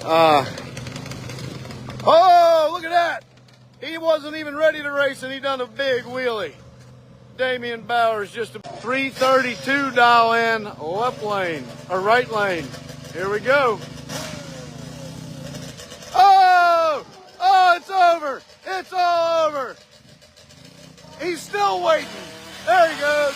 Oh, look at that. He wasn't even ready to race and he done a big wheelie. Damian Bowers just a 332 dial in left lane or right lane. Here we go. Oh, it's over. It's all over. He's still waiting. There he goes.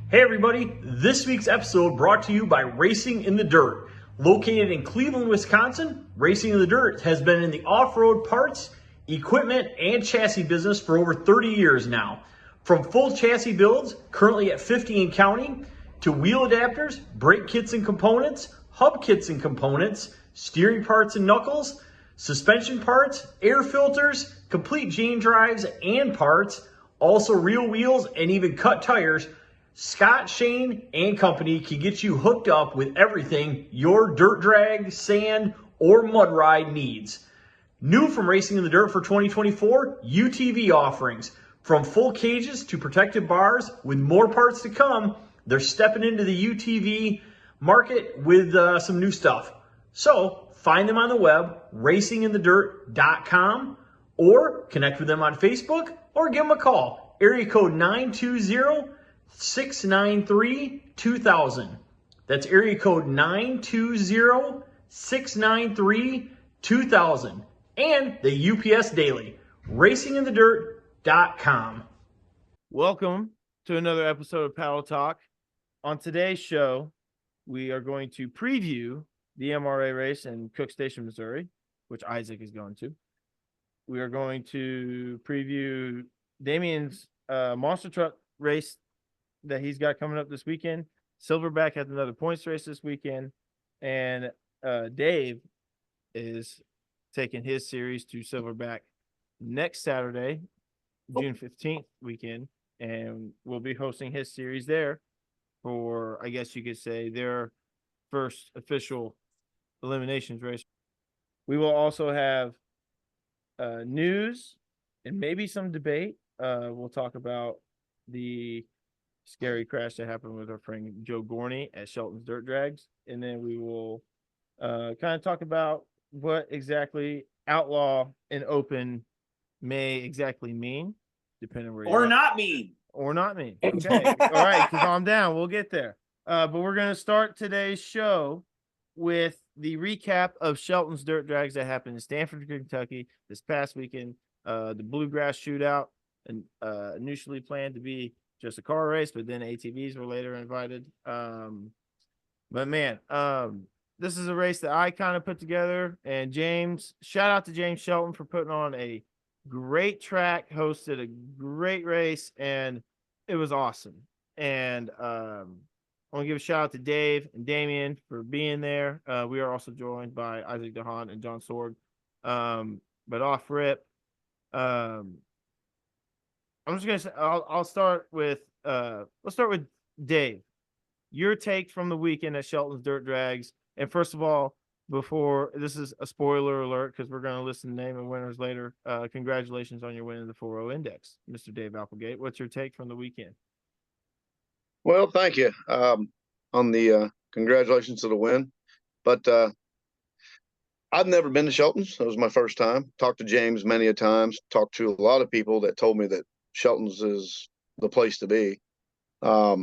Hey everybody, this week's episode brought to you by Racing in the Dirt. Located in Cleveland, Wisconsin, Racing in the Dirt has been in the off-road parts, equipment, and chassis business for over 30 years now. From full chassis builds, currently at 50 and counting, to wheel adapters, brake kits and components, hub kits and components, steering parts and knuckles, suspension parts, air filters, complete chain drives and parts, also real wheels and even cut tires. Scott, Shane, and company can get you hooked up with everything your dirt drag, sand, or mud ride needs. New from Racing in the Dirt for 2024, UTV offerings. From full cages to protected bars, with more parts to come, they're stepping into the UTV market with some new stuff. So find them on the web, racinginthedirt.com, or connect with them on Facebook, or give them a call. Area code 920-693-2000. That's area code 920-693-2000. And the UPS Daily, racinginthedirt.com. Welcome to another episode of Paddle Talk. On today's show, we are going to preview the MRA race in Cook Station, Missouri, which Isaac is going to. We are going to preview Damian's monster truck race that he's got coming up this weekend. Silverback has another points race this weekend, and Dave is taking his series to Silverback next Saturday, June 15th weekend, and we'll be hosting his series there for, I guess you could say, their first official eliminations race. We will also have news and maybe some debate. We'll talk about the scary crash that happened with our friend Joe Gorney at Shelton's Dirt Drags. And then we will kind of talk about what exactly Outlaw and Open may exactly mean, depending where or not mean. Or not mean. Okay. All right. Calm down. We'll get there. But we're going to start today's show with the recap of Shelton's Dirt Drags that happened in Stanford, Kentucky this past weekend. The Bluegrass Shootout, and initially planned to be just a car race, but then ATVs were later invited. But man, this is a race that I kind of put together, and James, shout out to James Shelton for putting on a great track, hosted a great race, and it was awesome. And I want to give a shout out to Dave and Damian for being there. We are also joined by Isaac DeHaan and John Sorg. But off rip, I'm just gonna say I'll start with let's start with Dave. Your take from the weekend at Shelton's Dirt Drags. And first of all, before this is a spoiler alert because we're gonna listen to name and winners later. Congratulations on your win in the 4.0 Index, Mr. Dave Applegate. What's your take from the weekend? Well, thank you on the congratulations to the win. But I've never been to Shelton's. It was my first time. Talked to James many a times. Talked to a lot of people that told me that Shelton's is the place to be. I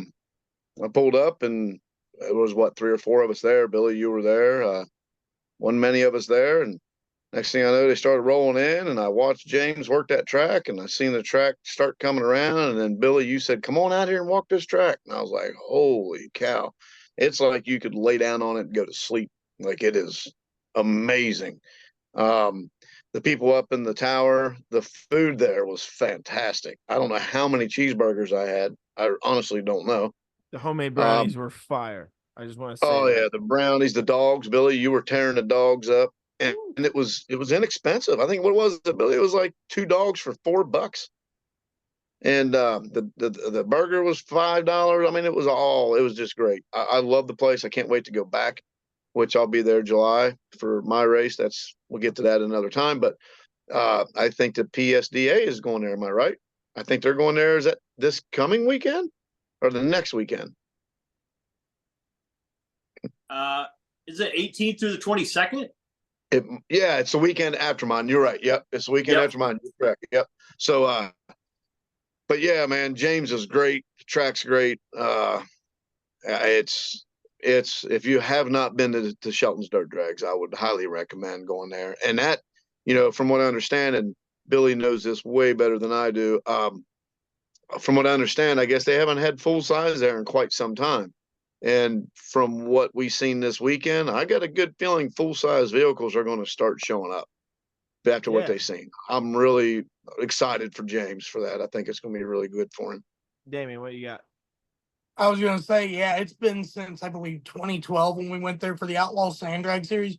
pulled up and it was, 3 or 4 of us there. Billy, you were there. Wasn't many of us there. And next thing I know, they started rolling in, and I watched James work that track, and I seen the track start coming around. And then, Billy, you said, come on out here and walk this track. And I was like, holy cow. It's like you could lay down on it and go to sleep. Like, it is amazing. The people up in the tower, the food there was fantastic. I don't know how many cheeseburgers I had. I honestly don't know. The homemade brownies were fire. I just want to say yeah, the brownies, the dogs. Billy, you were tearing the dogs up. And it was inexpensive. I think what was it, Billy? It was like 2 dogs for $4. And the burger was $5. I mean, it was just great. I love the place. I can't wait to go back, which I'll be there July for my race. We'll get to that another time. But I think the PSDA is going there. Am I right? I think they're going there. Is that this coming weekend or the next weekend? Is it 18th through the 22nd? Yeah, it's the weekend after mine. You're right. Yep, it's the weekend after mine. You're correct. Yep. So, but yeah, man, James is great. The track's great. It's if you have not been to Shelton's Dirt Drags, I would highly recommend going there. And that, from what I understand, and Billy knows this way better than I do. From what I understand, I guess they haven't had full size there in quite some time. And from what we've seen this weekend, I got a good feeling full-size vehicles are going to start showing up after what they've seen. I'm really excited for James for that. I think it's going to be really good for him. Damian, what you got? I was going to say, yeah, it's been since, I believe, 2012 when we went there for the Outlaw Sand Drag Series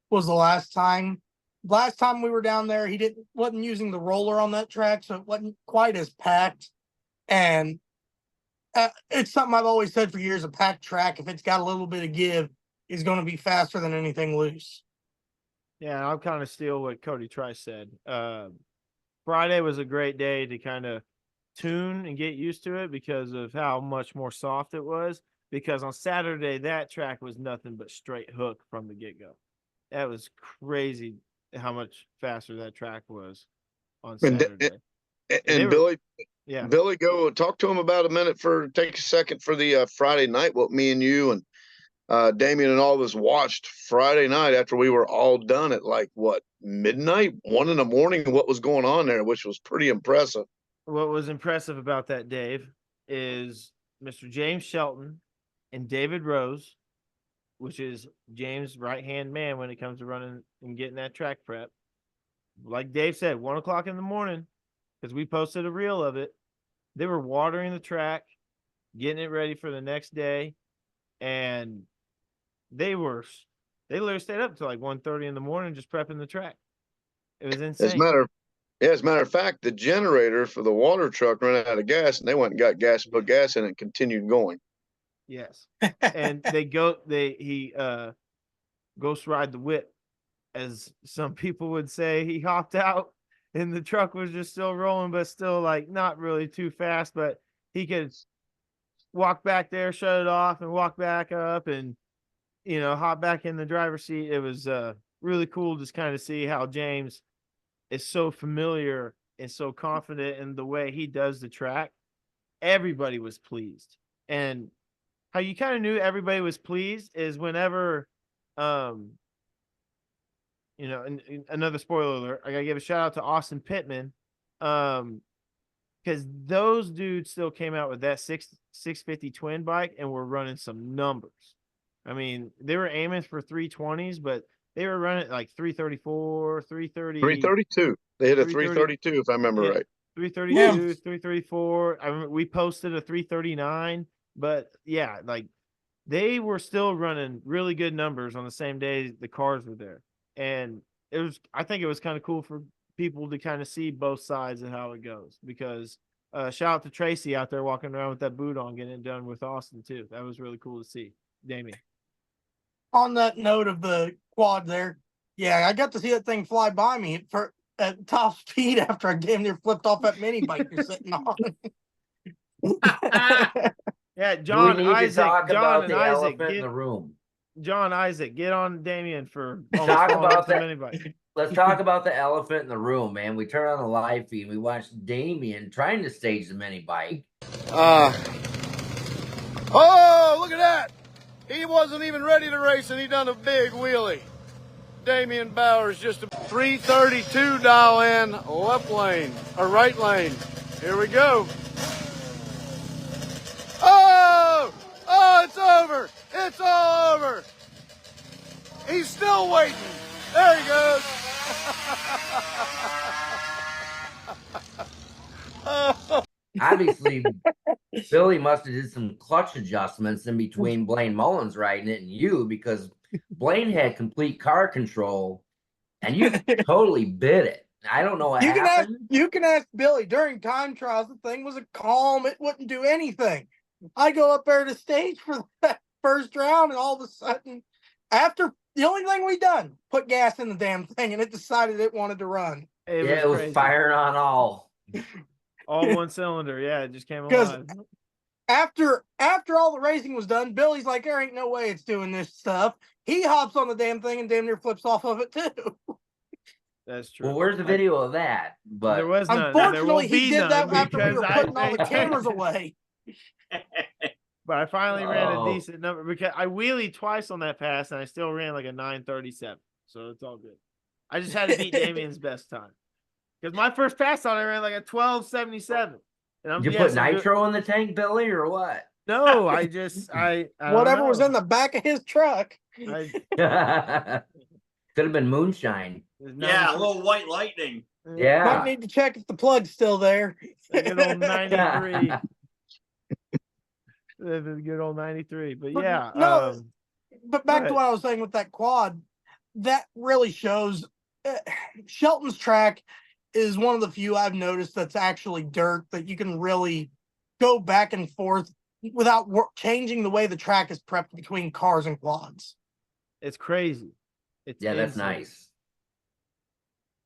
was the last time. Last time we were down there, he wasn't using the roller on that track, so it wasn't quite as packed. And it's something I've always said for years, a packed track, if it's got a little bit of give, is going to be faster than anything loose. Yeah, I'll kind of steal what Cody Trice said. Friday was a great day to kind of tune and get used to it because of how much more soft it was. Because on Saturday, that track was nothing but straight hook from the get-go. That was crazy how much faster that track was on Saturday. And Billy, yeah, Billy, go talk to him about a minute take a second for the Friday night. What me and you and Damian and all of us watched Friday night after we were all done at midnight, 1 a.m, what was going on there, which was pretty impressive. What was impressive about that, Dave, is Mr. James Shelton and David Rose, which is James' right-hand man when it comes to running and getting that track prep. Like Dave said, 1 o'clock in the morning, because we posted a reel of it. They were watering the track, getting it ready for the next day, and they literally stayed up till 1:30 in the morning just prepping the track. It was insane. As a matter of fact, the generator for the water truck ran out of gas, and they went and got gas and put gas in it and continued going. Yes. And he ghost ride the whip, as some people would say. He hopped out and the truck was just still rolling, but still not really too fast, but he could walk back there, shut it off, and walk back up and, hop back in the driver's seat. It was really cool just kind of see how James is so familiar and so confident in the way he does the track. Everybody was pleased. And how you kind of knew everybody was pleased is whenever, and another spoiler alert, I got to give a shout out to Austin Pittman, because those dudes still came out with that 650 twin bike and were running some numbers. I mean, they were aiming for 320s, but they were running 334, 330. 332. They hit a 332, if I remember right. 332, 334. I remember we posted a 339, but yeah, they were still running really good numbers on the same day the cars were there. And I think it was kind of cool for people to kind of see both sides of how it goes, because shout out to Tracy out there walking around with that boot on, getting it done with Austin too. That was really cool to see. Damian. On that note of the quad there, yeah, I got to see that thing fly by me at top speed after I damn near flipped off that mini bike you're sitting on. Yeah, John Isaac, in the room. John Isaac, get on Damian for talk about the mini bike. Let's talk about the elephant in the room, man. We turn on the live feed. We watch Damian trying to stage the mini bike. Oh, look at that! He wasn't even ready to race, and he done a big wheelie. Damian Bowers just a 332 dial in left lane or right lane. Here we go. Oh, it's over. It's all over. He's still waiting. There he goes. Obviously, Billy must have did some clutch adjustments in between Blaine Mullins riding it and you, because Blaine had complete car control and you totally bit it. I don't know what happened. You can ask Billy. During time trials, the thing was a calm. It wouldn't do anything. I go up there to stage for that first round, and all of a sudden, after the only thing we done, put gas in the damn thing, and it decided it wanted to run. It was firing on all. All one cylinder. Yeah, it just came alive. After all the racing was done, Billy's like, there ain't no way it's doing this stuff. He hops on the damn thing and damn near flips off of it too. That's true. Well, where's the video of that? But There was none. Unfortunately, he did that after we because were putting all the cameras away. But I finally ran a Oh. decent number because I wheelied twice on that pass and I still ran like a 9:37. So it's all good. I just had to beat Damian's best time. Because my first pass on I ran like a 12:77. And I'm you put nitro in the tank, Billy, or what? No, I just I don't Whatever was know. in the back of his truck. I, Could have been moonshine. Yeah, a little white lightning. Yeah. Might need to check if the plug's still there. A good old 93. The good old 93. But yeah. No, but back go to what I was saying with that quad, that really shows Shelton's track is one of the few I've noticed that's actually dirt that you can really go back and forth without changing the way the track is prepped between cars and quads. It's crazy. It's That's insane. nice.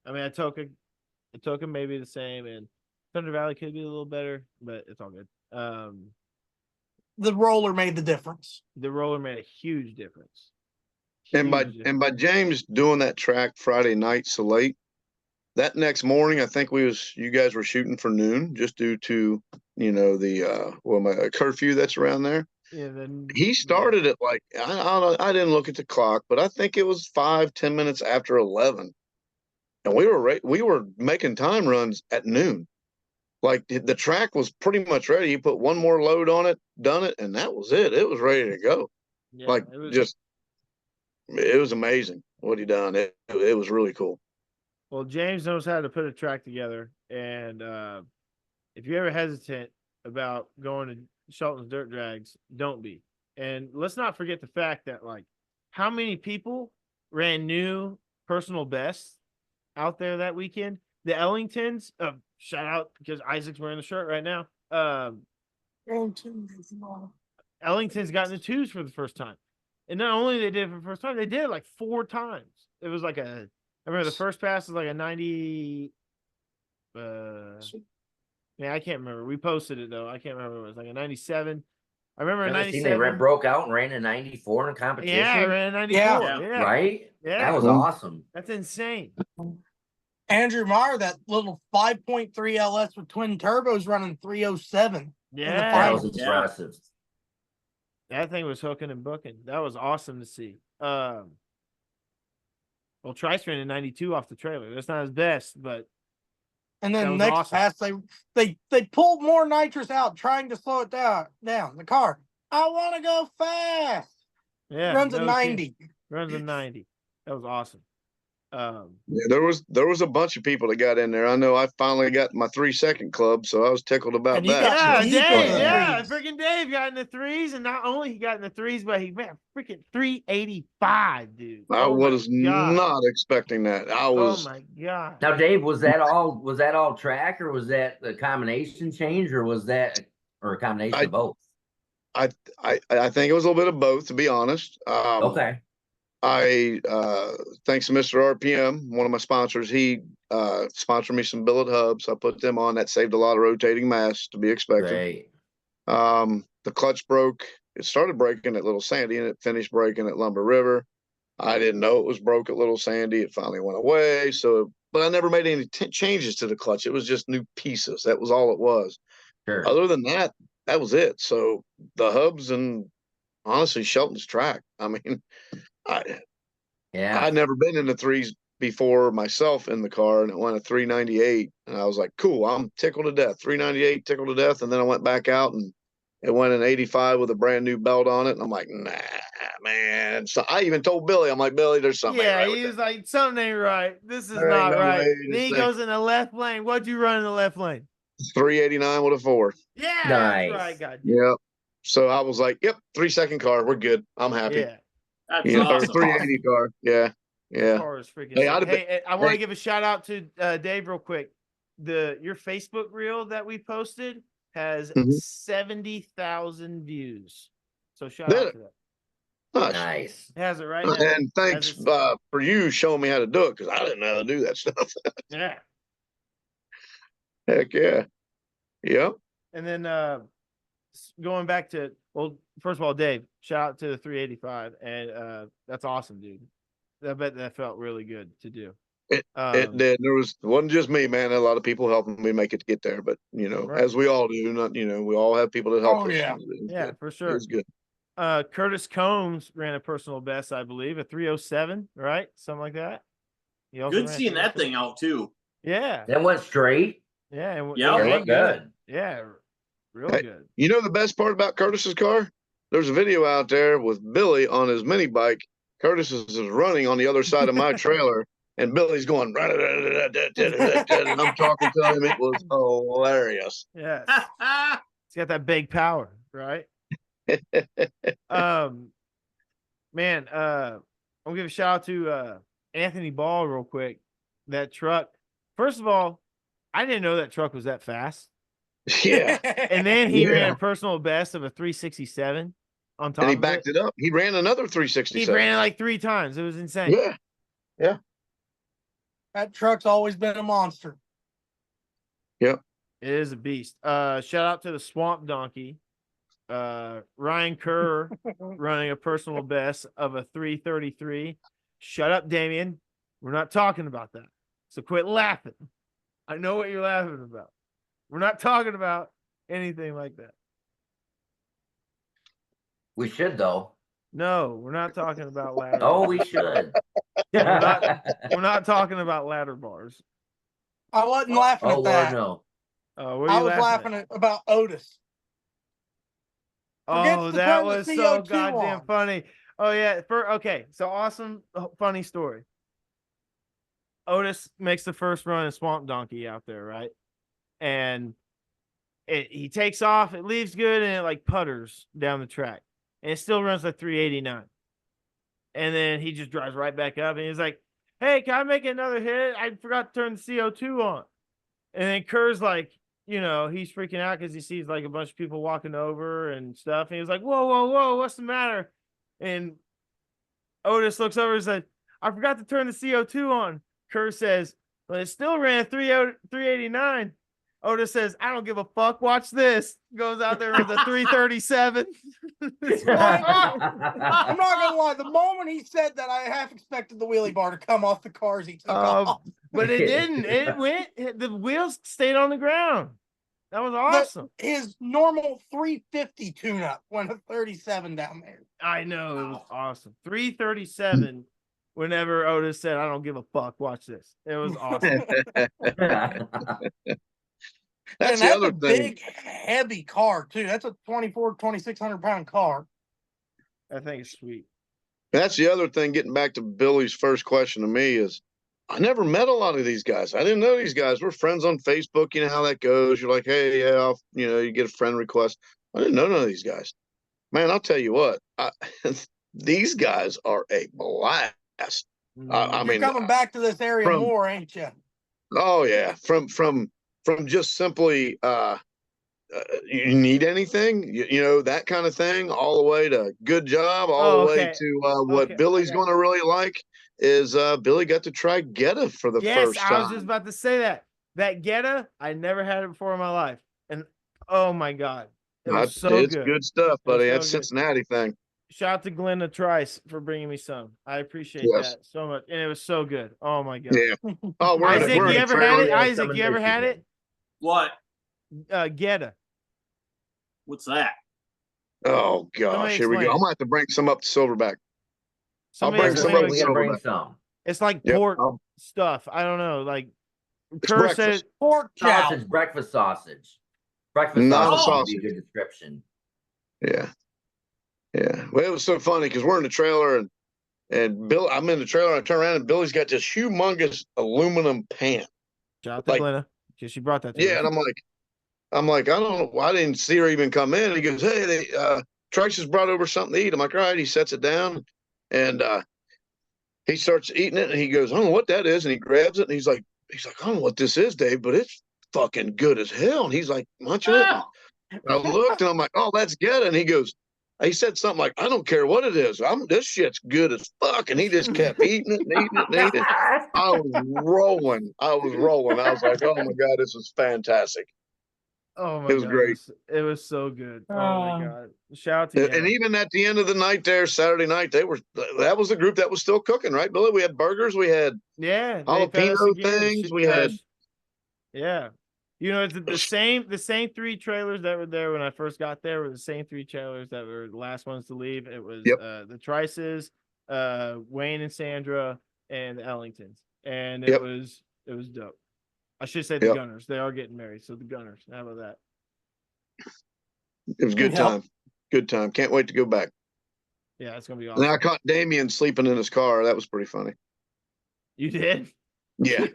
I mean, Atoka may be the same, and Thunder Valley could be a little better, but it's all good. The roller made the difference. The roller made a huge difference. And by Huge difference. James doing that track Friday night so late, that next morning I think you guys were shooting for noon just due to the curfew that's around there. Yeah, then He started at like I don't know, I didn't look at the clock, but I think it was 5-10 minutes after 11, and we were making time runs at noon. Like the track was pretty much ready. You put one more load on it, done it, and that was it. It was ready to go. yeah, Like it was amazing what he done. It was really cool. Well, James knows how to put a track together, and if you're ever hesitant about going to Shelton's Dirt Drags, don't be. And let's not forget the fact that like how many people ran new personal bests out there that weekend. The Ellingtons, shout out because Isaac's wearing the shirt right now. Ellington's gotten the twos for the first time. And not only they did it for the first time, they did it like 4 times. It was like I remember the first pass was like a 90. Man, I can't remember. We posted it though. I can't remember. It was like a 97. I remember a 97. They broke out and ran a 94 in competition. Yeah, I ran a 94. Yeah. Yeah. Right? Yeah. That was awesome. That's insane. Andrew Meyer, that little 5.3 LS with twin turbos running 307. Yeah. That was impressive. That thing was hooking and booking. That was awesome to see. Well, Trice ran a 92 off the trailer. That's not his best, but And then that was next awesome. pass, they pulled more nitrous out, trying to slow it down. The car. I want to go fast. yeah, Runs a no 90. kidding. Runs a 90. That was awesome. Yeah, there was a bunch of people that got in there. I know I finally got my 3-second club, so I was tickled about And you that. got Yeah, deep Dave. in the Yeah, threes. freaking Dave got in the threes, and not only he got in the threes, but he ran freaking 385, dude. I Oh my was God. not expecting that. I was. Oh my God. Now, Dave, was that all track, or was that the combination change, or was that a combination of both? I think it was a little bit of both, to be honest. Okay. I thanks to Mr. RPM, one of my sponsors, he sponsored me some billet hubs. I put them on. That saved a lot of rotating mass, to be expected. Great. The clutch broke. It started breaking at Little Sandy and it finished breaking at Lumber River. I didn't know it was broke at Little Sandy. It finally went away. But I never made any changes to the clutch. It was just new pieces. That was all it was. Sure. Other than that, that was it. So the hubs and honestly Shelton's track. I mean, I'd never been in the threes before myself in the car, and it went a 398, and I was like, cool, I'm tickled to death. 398, tickled to death. And then I went back out and it went an 85 with a brand new belt on it. And I'm like, nah, man. So I even told Billy, I'm like, Billy, there's something. Yeah, right he was like, something ain't right. This is There ain't not no right. way Then he goes in the left lane. What'd you run in the left lane? 389 with a 4. Yeah, Nice. that's right. God. Yep. So I was like, yep, 3-second car. We're good. I'm happy. Yeah. That's You know, awesome. 380 car. Yeah. Yeah. Car is freaking Hey, sick. I'd have been- Hey, I want to hey. give a shout out to Dave real quick. Your Facebook reel that we posted has Mhm. 70,000 views. So shout Did out it? to that. Nice. Nice. It has it right now. And thanks Has it- for you showing me how to do it, because I didn't know how to do that stuff. Yeah. Heck yeah. Yep. And then going back to, well, first of all, Dave, shout out to the 385, and that's awesome, dude. I bet that felt really good to do. It did. Wasn't just me, man. A lot of people helping me make it to get there, but Right. as we all do, not we all have people that help Oh, us. yeah. It was Yeah, good. for It sure. was good. Curtis Combs ran a personal best, I believe, a 307, right? Something like that. He also Good ran seeing that 307. thing out too. Yeah. That went straight. Yeah. Yeah, It ran looked good. Yeah. Real Hey, good. You know the best part about Curtis's car? There's a video out there with Billy on his mini bike. Curtis is running on the other side of my trailer, and Billy's going, and I'm talking to him. It was hilarious. Yes. He's got that big power, right? Man, I'm gonna give a shout out to Anthony Ball real quick. That truck. First of all, I didn't know that truck was that fast. Yeah. And then he Yeah. ran a personal best of a 367 on top And he of backed it up. He ran another He 367. ran it like 3 times. It was insane. Yeah. That truck's always been a monster. It is a beast. Shout out to the Swamp Donkey. Ryan Kerr running a personal best of a 333. Shut up, Damian. We're not talking about that. So quit laughing. I know what you're laughing about. We're not talking about anything like that. We should though. No, we're not talking about ladder. Oh, bars. we should. We're not talking about ladder bars. I wasn't laughing Oh at Lord, that. no. What are I you was laughing at? about Otis. Forgets Oh, to that turn the was so CO2 goddamn on. funny. Oh yeah, okay. So awesome, funny story. Otis makes the first run in Swamp Donkey out there, right? And he takes off, it leaves good, and it like putters down the track. And it still runs like 389. And then he just drives right back up and he's like, hey, can I make another hit? I forgot to turn the CO2 on. And then Kerr's like, he's freaking out because he sees like a bunch of people walking over and stuff. And he was like, whoa, what's the matter? And Otis looks over and said, I forgot to turn the CO2 on. Kerr says, but it still ran 389. Otis says, I don't give a fuck. Watch this. Goes out there with a 337. I'm not gonna lie. The moment he said that, I half expected the wheelie bar to come off the cars he took off. But it didn't. It went. The wheels stayed on the ground. That was awesome. His normal 350 tune-up went a 37 down there. I know. It was awesome. 337. Whenever Otis said, I don't give a fuck. Watch this. It was awesome. That's the other a thing. Big, heavy car, too. That's a 2,600 pound car. I think it's sweet. That's the other thing, getting back to Billy's first question to me is, I never met a lot of these guys. I didn't know these guys. We're friends on Facebook. You know how that goes. You're like, hey, yeah, you get a friend request. I didn't know none of these guys. Man, I'll tell you what, these guys are a blast. I mean, you're coming back to this area more, ain't you? Oh yeah, from just simply you need anything, that kind of thing, all the way to good job, all the way to what Billy's going to really like is Billy got to try Geta for the first time. I was just about to say that Geta, I never had it before in my life, and oh my god, it was it's good stuff, buddy. That's Cincinnati thing. Shout out to Glenda Trice for bringing me some. I appreciate that so much, and it was so good. Oh my god. Yeah. Oh, Isaac, you ever had it? Isaac, you ever had it? What? Geta. What's that? Oh gosh, here we go. I'm gonna have to bring some up to Silverback. I'll bring some up to Silverback. It's like pork stuff. I don't know. Like Kerr said, pork sausage, breakfast sausage. Breakfast sausage would be a good description. Yeah. Yeah. Well, it was so funny because we're in the trailer and Bill, I'm in the trailer and I turn around and Billy's got this humongous aluminum pan. Shout out to Glenna, because she brought that to and I'm like, I don't know why I didn't see her even come in. He goes, hey, Trice has brought over something to eat. I'm like, all right. He sets it down and he starts eating it and he goes, I don't know what that is. And he grabs it and he's like, I don't know what this is, Dave, but it's fucking good as hell. And he's like munching it. And I looked and I'm like, oh, that's good. And he said something like, I don't care what it is. This shit's good as fuck. And he just kept eating it and eating it and eating it. I was rolling. I was like, oh my God, this is fantastic. Oh my It was god, great. it was so good. Oh my god! Shout out to And you. even at the end of the night there, Saturday night, that was the group that was still cooking, right, Billy? We had burgers, we had Yeah, they fed us jalapeno again. things, we had Yeah. You know, it's the same three trailers that were there when I first got there were the same three trailers that were the last ones to leave. It was Yep. The Trices, Wayne and Sandra, and the Ellingtons. And Yep. it was dope. I should say the Yep. Gunners. They are getting married, so the Gunners. How about that? It was a good Yep. time. Good time. Can't wait to go back. Yeah, it's gonna be And I awesome. caught Damian sleeping in his car. That was pretty funny. You did? Yeah.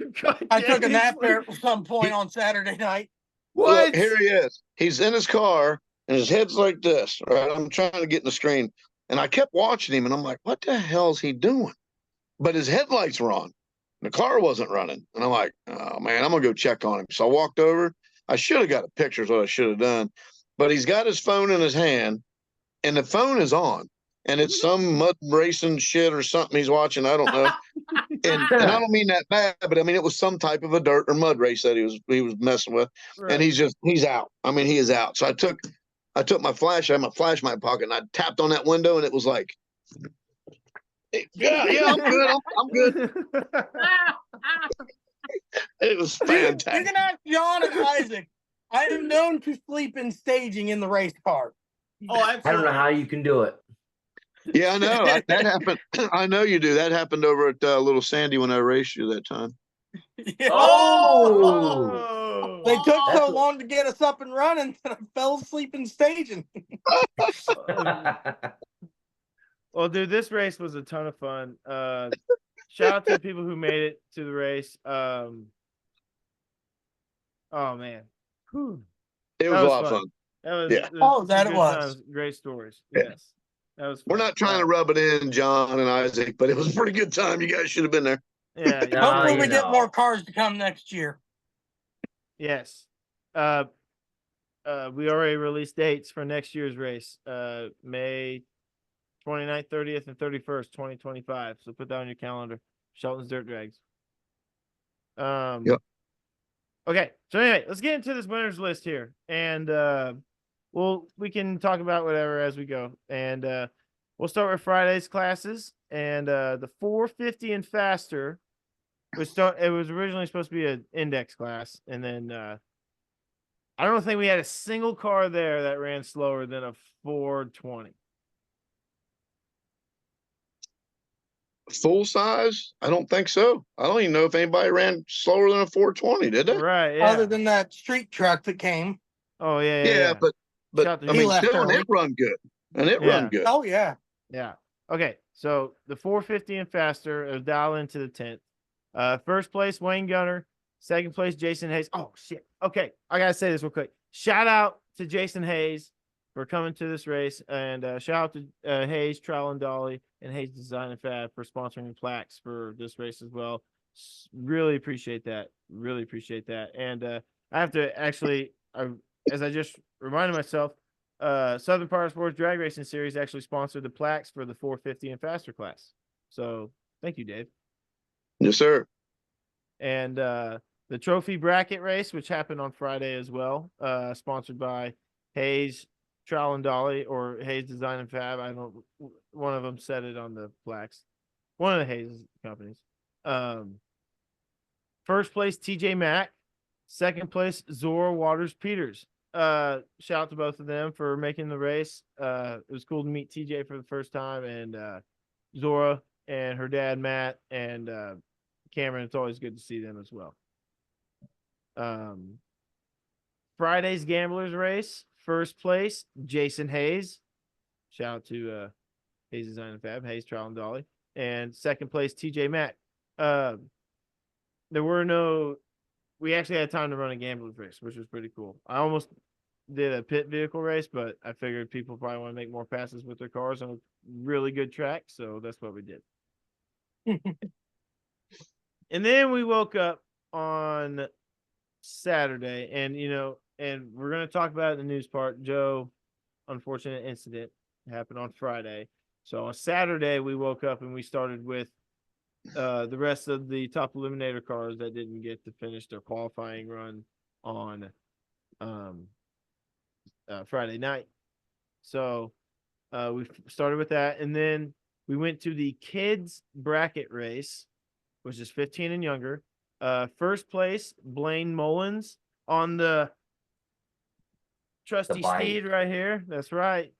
I took a nap there at some point on Saturday night. What? Look, here he is. He's in his car and his head's like this, right? I'm trying to get in the screen. And I kept watching him and I'm like, what the hell is he doing? But his headlights were on. The car wasn't running. And I'm like, oh man, I'm gonna go check on him. So I walked over. I should have got a picture, is what I should have done. But he's got his phone in his hand and the phone is on. And it's some mud racing shit or something he's watching. I don't know. And I don't mean that bad, but I mean it was some type of a dirt or mud race that he was messing with. Right. And he's out. I mean, he is out. So I took my flash, I had my flash in my pocket, and I tapped on that window, and it was like, yeah, I'm good. I'm good. It was fantastic. You can ask John and Isaac. I am known to sleep in staging in the race car. Oh, I don't know how you can do it. Yeah, I know. That happened. I know you do. That happened over at Little Sandy when I raced you that time. Yeah. Oh! They took That's so what- long to get us up and running that I fell asleep in staging. Well, dude, this race was a ton of fun. Shout out to the people who made it to the race. Oh man, Whew. It was That a was lot of fun. fun. That was Yeah. Oh, that it good was. times, great stories. Yeah. Yes, that was. We're fun. not trying to rub it in, John and Isaac, but it was a pretty good time. You guys should have been there. Yeah. No, Hopefully you we get know. more cars to come next year. Yes. We already released dates for next year's race. May 29th, 30th, and 31st, 2025. So put that on your calendar. Shelton's Dirt Drags. Yep. Okay. So anyway, let's get into this winners list here. And we can talk about whatever as we go. And we'll start with Friday's classes. And the 450 and faster it was originally supposed to be an index class, and then I don't think we had a single car there that ran slower than a 420. Full size? I don't think so. I don't even know if anybody ran slower than a 420, did they? Right. Yeah. Other than that street truck that came. Oh yeah. Yeah, but Shout out to I him. mean, left still, and early. it run good, and it Yeah. run good. Oh yeah. Yeah. Okay. So the 450 and faster, it was dialed into the 10th. First place, Wayne Gunner. Second place, Jason Hayes. Oh shit. Okay. I gotta say this real quick. Shout out to Jason Hayes for coming to this race, and shout out to Hayes, Trowel and Dolly, and Hayes Design and Fab for sponsoring the plaques for this race as well. Really appreciate that. Really appreciate that. And I have to actually, as I just reminded myself, Southern Powersports Drag Racing Series actually sponsored the plaques for the 450 and faster class. So thank you, Dave. Yes, sir. And the trophy bracket race, which happened on Friday as well, sponsored by Hayes, Trowel and Dolly, or Hayes Design and Fab. One of them said it on the plaques. One of the Hayes companies. First place, TJ Mack. Second place, Zora Waters Peters. Shout out to both of them for making the race. It was cool to meet TJ for the first time, and Zora and her dad, Matt, and Cameron. It's always good to see them as well. Friday's Gamblers race, first place, Jason Hayes. Shout out to Hayes Design and Fab, Hayes, Trowel and Dolly. And second place, TJ Mack. We actually had time to run a Gamblers race, which was pretty cool. I almost did a pit vehicle race, but I figured people probably want to make more passes with their cars on a really good track, so that's what we did. And then we woke up on Saturday, and and we're gonna talk about it in the news part. Joe, unfortunate incident happened on Friday. So on Saturday we woke up and we started with the rest of the top eliminator cars that didn't get to finish their qualifying run on Friday night. So we started with that, and then we went to the kids bracket race, which is 15 and younger. First place, Blaine Mullins on the trusty bike. steed right here. That's right.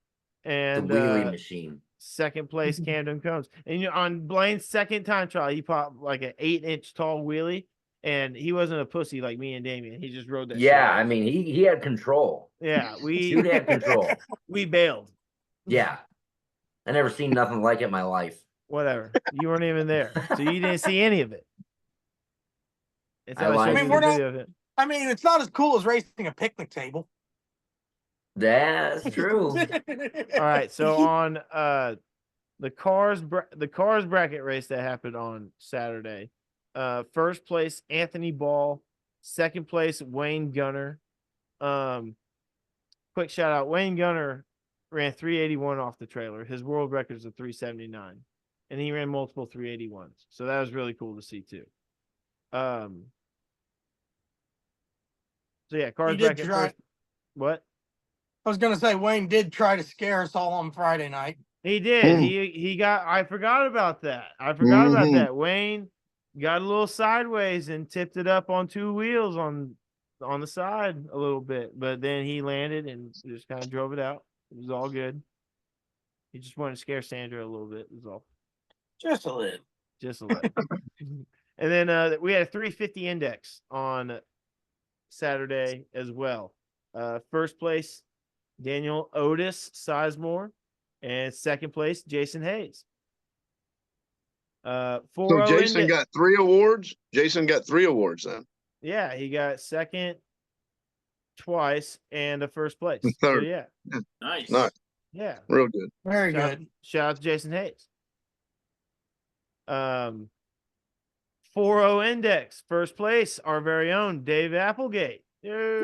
The And wheelie machine. second place, Camden Combs. And on Blaine's second time trial, he popped like an 8-inch tall wheelie, and he wasn't a pussy like me and Damian. He just rode that. Yeah, shit. I mean, he had control. Yeah, Dude had control. we bailed. Yeah. I never seen nothing like it in my life. Whatever. You weren't even there, so you didn't see any of it. It's I always lied. showed I you mean, the we're video of it. I mean, it's not as cool as racing a picnic table. That's true. All right, so on the cars bracket race that happened on Saturday, first place Anthony Ball, second place Wayne Gunner. Quick shout out, Wayne Gunner ran 381 off the trailer. His world record is a 379, and he ran multiple 381s, so that was really cool to see too. So yeah, cars bracket first. What? I was gonna say Wayne did try to scare us all on Friday night. He did. He got. I forgot about that. About that. Wayne got a little sideways and tipped it up on two wheels on the side a little bit, but then he landed and just kind of drove it out. It was all good. He just wanted to scare Sandra a little bit. Was all. Just a little. Just a little. And then we had a 350 index on Saturday as well. First place, Daniel Otis Sizemore, and second place, Jason Hayes. So Jason got 3 awards. Jason got 3 awards then. Yeah, he got second twice and a first place. Third. So, yeah. Nice. Yeah. Real good. Very good. Shout out to Jason Hayes. 4.0 index, first place, our very own Dave Applegate. Yeah.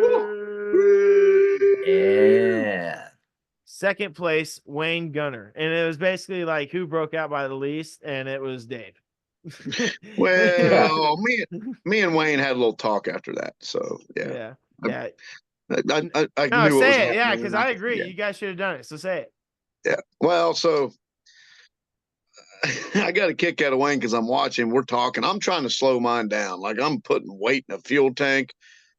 Second place, Wayne Gunner. And it was basically like who broke out by the least, and it was Dave. Well, me and Wayne had a little talk after that. So yeah. Yeah. I No, knew it was say it. Yeah, happening. because I agree. Yeah. You guys should have done it. So say it. Yeah. Well, so I got a kick out of Wayne because I'm watching. We're talking. I'm trying to slow mine down. Like I'm putting weight in a fuel tank.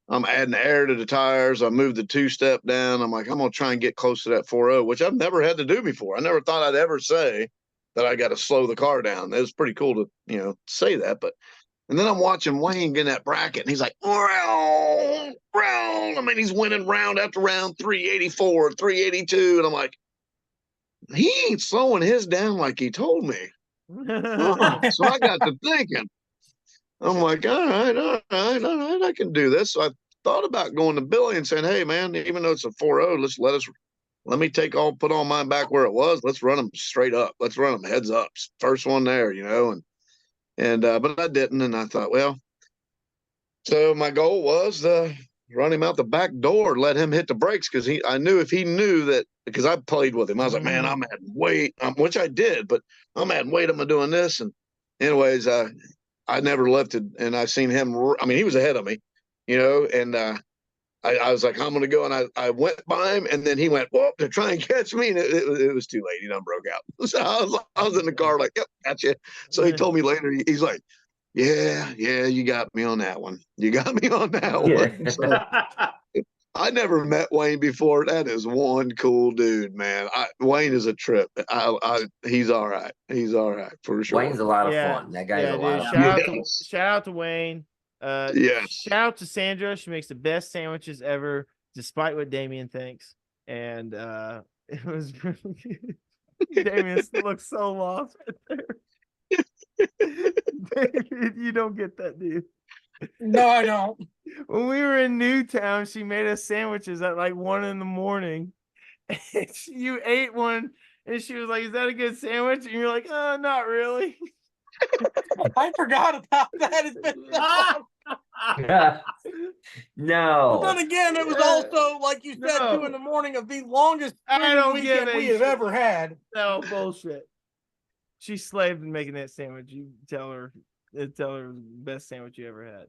I'm adding air to the tires. I moved the 2-step down. I'm like, I'm going to try and get close to that 4.0, which I've never had to do before. I never thought I'd ever say that I got to slow the car down. It was pretty cool to, say that. But, and then I'm watching Wayne get in that bracket and he's like, round. I mean, he's winning round after round, 384, 382. And I'm like, he ain't slowing his down like he told me. So I got to thinking. I'm like, all right, I can do this. So I thought about going to Billy and saying, hey, man, even though it's a 4.0, let me put all mine back where it was. Let's run them straight up. Let's run them heads up. First one there, but I didn't. And I thought, well, so my goal was to run him out the back door, let him hit the brakes. Cause I knew if he knew that, because I played with him, I was like, man, I'm adding weight, which I did, but I'm adding weight. I'm doing this. And anyways, I never lifted, and I seen him. I mean, he was ahead of me, and I was like, I'm going to go. And I went by him, and then he went, whoop, to try and catch me. And it was too late. He done broke out. So I was in the car like, yep, gotcha. So he told me later, he's like, yeah, you got me on that one. You got me on that one. So, I never met Wayne before. That is one cool dude, man. Wayne is a trip. He's all right. He's all right for sure. Wayne's a lot of fun. That guy's a lot of fun. Shout out to Wayne. Yes. Shout out to Sandra. She makes the best sandwiches ever, despite what Damian thinks. And it was really good. Damian looks so lost right there. David, you don't get that, dude. No, I don't. When we were in Newtown, she made us sandwiches at like 1 a.m. And you ate one, and she was like, "Is that a good sandwich?" And you're like, "Oh, not really." I forgot about that. It's been No. But then again, it was also, like you said, 2 a.m. of the longest weekend we have ever had. No bullshit. She slaved in making that sandwich. You tell her it was the best sandwich you ever had.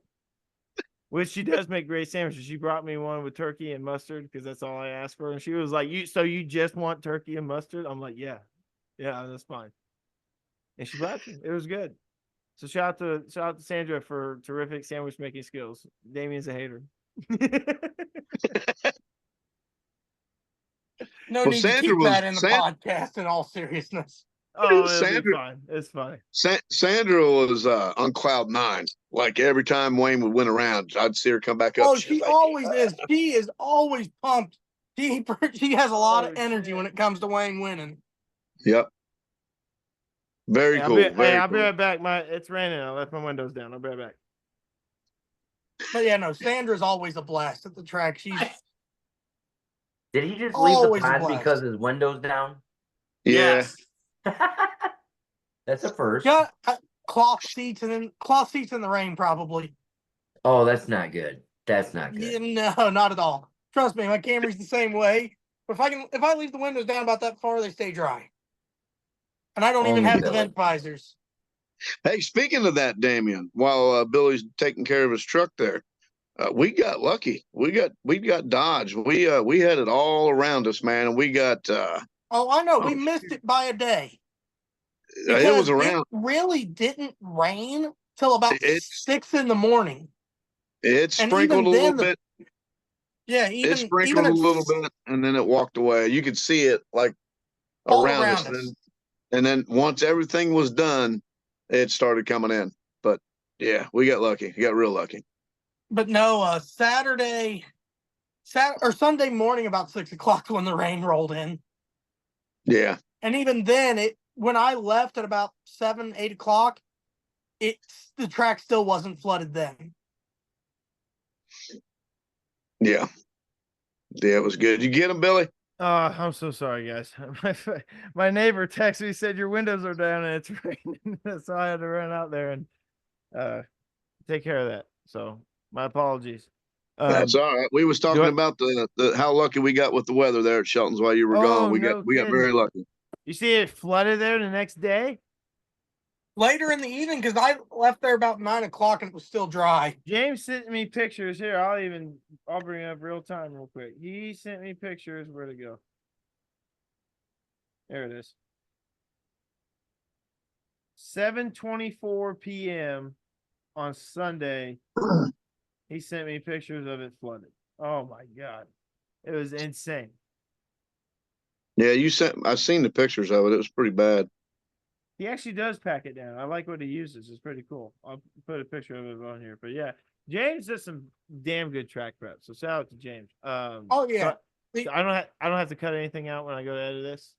Which she does make great sandwiches. She brought me one with turkey and mustard because that's all I asked for. And she was like, you just want turkey and mustard? I'm like, yeah, that's fine. And she brought me. It was good. So shout out to Sandra for terrific sandwich making skills. Damian's a hater. No Well, need to Sandra keep was that in the podcast in all seriousness. Oh, it'll be Sandra fine. It's funny. Sandra was on cloud nine. Like every time Wayne would win around, I'd see her come back up. Oh, She was she like, always is. She is always pumped. She has a lot of Oh, energy shit. when it comes to Wayne winning. "Yep, very Hey, cool, very I'll be cool." right back. It's raining. I left my windows down. I'll be right back. But yeah, no, Sandra's always a blast at the track. She's Did he just leave the always a pod blast. because his window's down? Yeah, That's a first. Yeah, cloth seats in the rain, probably. Oh, that's not good. That's not Yeah, good. no, not at all. Trust me, my Camry's the same way. But if I leave the windows down about that far, they stay dry. And I don't even Only have the Billy. vent visors. Hey, speaking of that, Damian, while Billy's taking care of his truck there, we got lucky. We got Dodge. We had it all around us, man, and we got. Oh, I know. We Oh, missed it by a day. it was Because it around. really didn't rain till about It's 6 in the morning. it And sprinkled even a little then, bit. yeah, It even sprinkled a at little bit, and then it walked away. You could see it like all around us, around us. and then once everything was done, it started coming in. But yeah, we got lucky. We got real lucky. But no, Sunday morning about 6 o'clock when the rain rolled in. Yeah, And even then, when I left at about 7, 8 o'clock, the track still wasn't flooded then. yeah, it was good. You get them, Billy? Oh, I'm so sorry, guys. My neighbor texted me, said your windows are down and it's raining. So I had to run out there and take care of that. So my apologies. That's all right. We was talking about the how lucky we got with the weather there at Shelton's while you were gone. We got very lucky. You see it flooded there the next day? Later in the evening, because I left there about 9 o'clock and it was still dry. James sent me pictures here. I'll bring it up real time real quick. He sent me pictures. Where'd it go? There it is. 7:24 p.m. on Sunday. He sent me pictures of it flooded. Oh my God. It was insane. Yeah, I seen the pictures of it. It was pretty bad. He actually does pack it down. I like what he uses. It's pretty cool. I'll put a picture of it on here. But yeah, James does some damn good track prep. So shout out to James. Oh yeah. So I don't have to cut anything out when I go to edit this.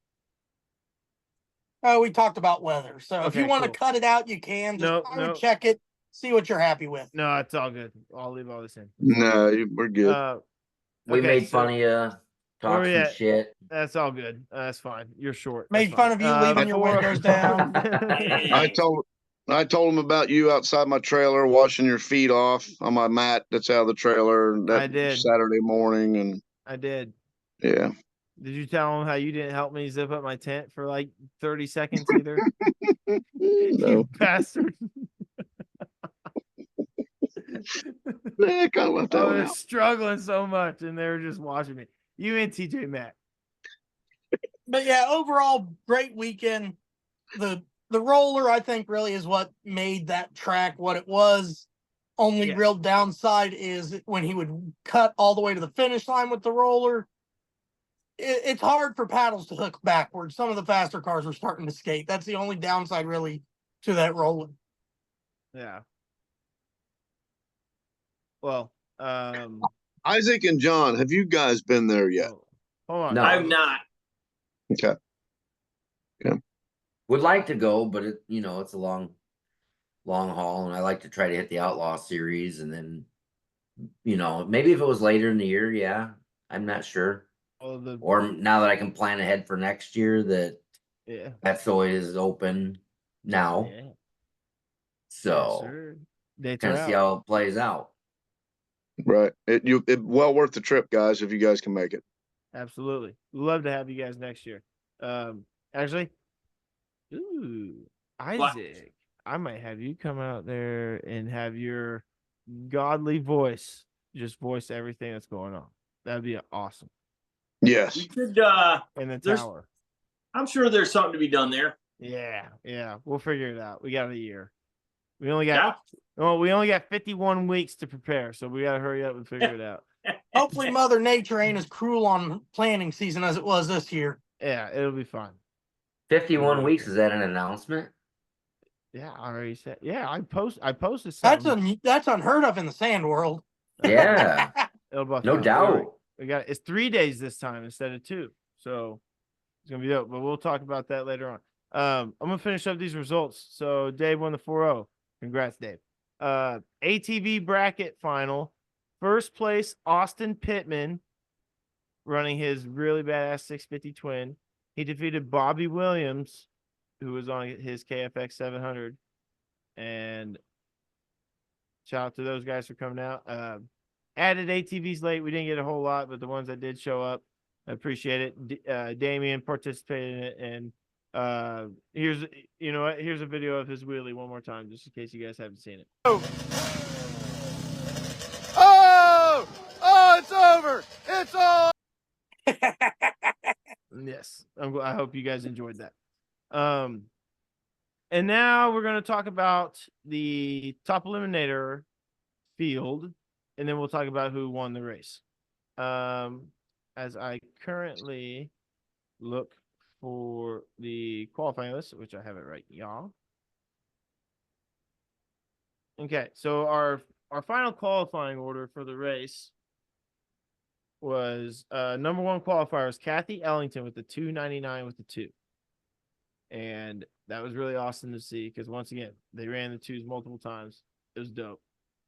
Oh, we talked about weather. So if Okay, you want to cool. cut it out, you can. Just No. check it, see what you're happy with. No, it's all good. I'll leave all this in. No, we're good. We made fun of you, talked some shit. That's all good. That's fine. You're short. Made fun of you leaving your windows down. I told him about you outside my trailer, washing your feet off on my mat that's out of the trailer that Saturday morning, and I did. Yeah. Did you tell him how you didn't help me zip up my tent for like 30 seconds either? No. You bastard. I kind of left that one out. Struggling so much, and they were just watching me. You and TJ Matt. But yeah, overall, great weekend. The roller, I think, really is what made that track what it was. Only real downside is when he would cut all the way to the finish line with the roller. It's hard for paddles to hook backwards. Some of the faster cars were starting to skate. That's the only downside, really, to that roller. Yeah. Well, Isaac and John, have you guys been there yet? Hold on. No. I'm not. Okay. Would like to go, but it's a long haul, and I like to try to hit the Outlaw series, and then maybe if it was later in the year, yeah, I'm not sure. Or now that I can plan ahead for next year, that's always open now. Yeah. So kind of see how it plays out. Right. It well worth the trip, guys, if you guys can make it. Absolutely. Love to have you guys next year. Actually, Isaac, I might have you come out there and have your godly voice just voice everything that's going on. That'd be awesome. Yes. We could. In the There's- tower. I'm sure there's something to be done there. Yeah. We'll figure it out. We got a year. We only got we only got 51 weeks to prepare, so we gotta hurry up and figure it out. Hopefully, Mother Nature ain't as cruel on planting season as it was this year. Yeah, it'll be fun. 51 weeks, is that an announcement? Yeah, I already said. Yeah, I posted something. That's unheard of in the sand world. Yeah, It'll be no fun. doubt. We got it's 3 days this time instead of 2, so it's gonna be dope. But we'll talk about that later on. I'm gonna finish up these results. So Dave won the 4-0. Congrats, Dave. ATV bracket final. First place, Austin Pittman, running his really badass 650 twin. He defeated Bobby Williams, who was on his KFX 700. And shout out to those guys for coming out. Added ATVs late. We didn't get a whole lot, but the ones that did show up, I appreciate it. Damian participated in it. And here's a video of his wheelie one more time, just in case you guys haven't seen it. Oh, it's over. It's over. Yes, I hope you guys enjoyed that. And now we're going to talk about the top eliminator field, and then we'll talk about who won the race. As I currently look for the qualifying list, which I have it right, y'all. Okay, so our final qualifying order for the race was number 1 qualifier was Kathy Ellington with the 299 with the 2. And that was really awesome to see because once again, they ran the 2s multiple times. It was dope.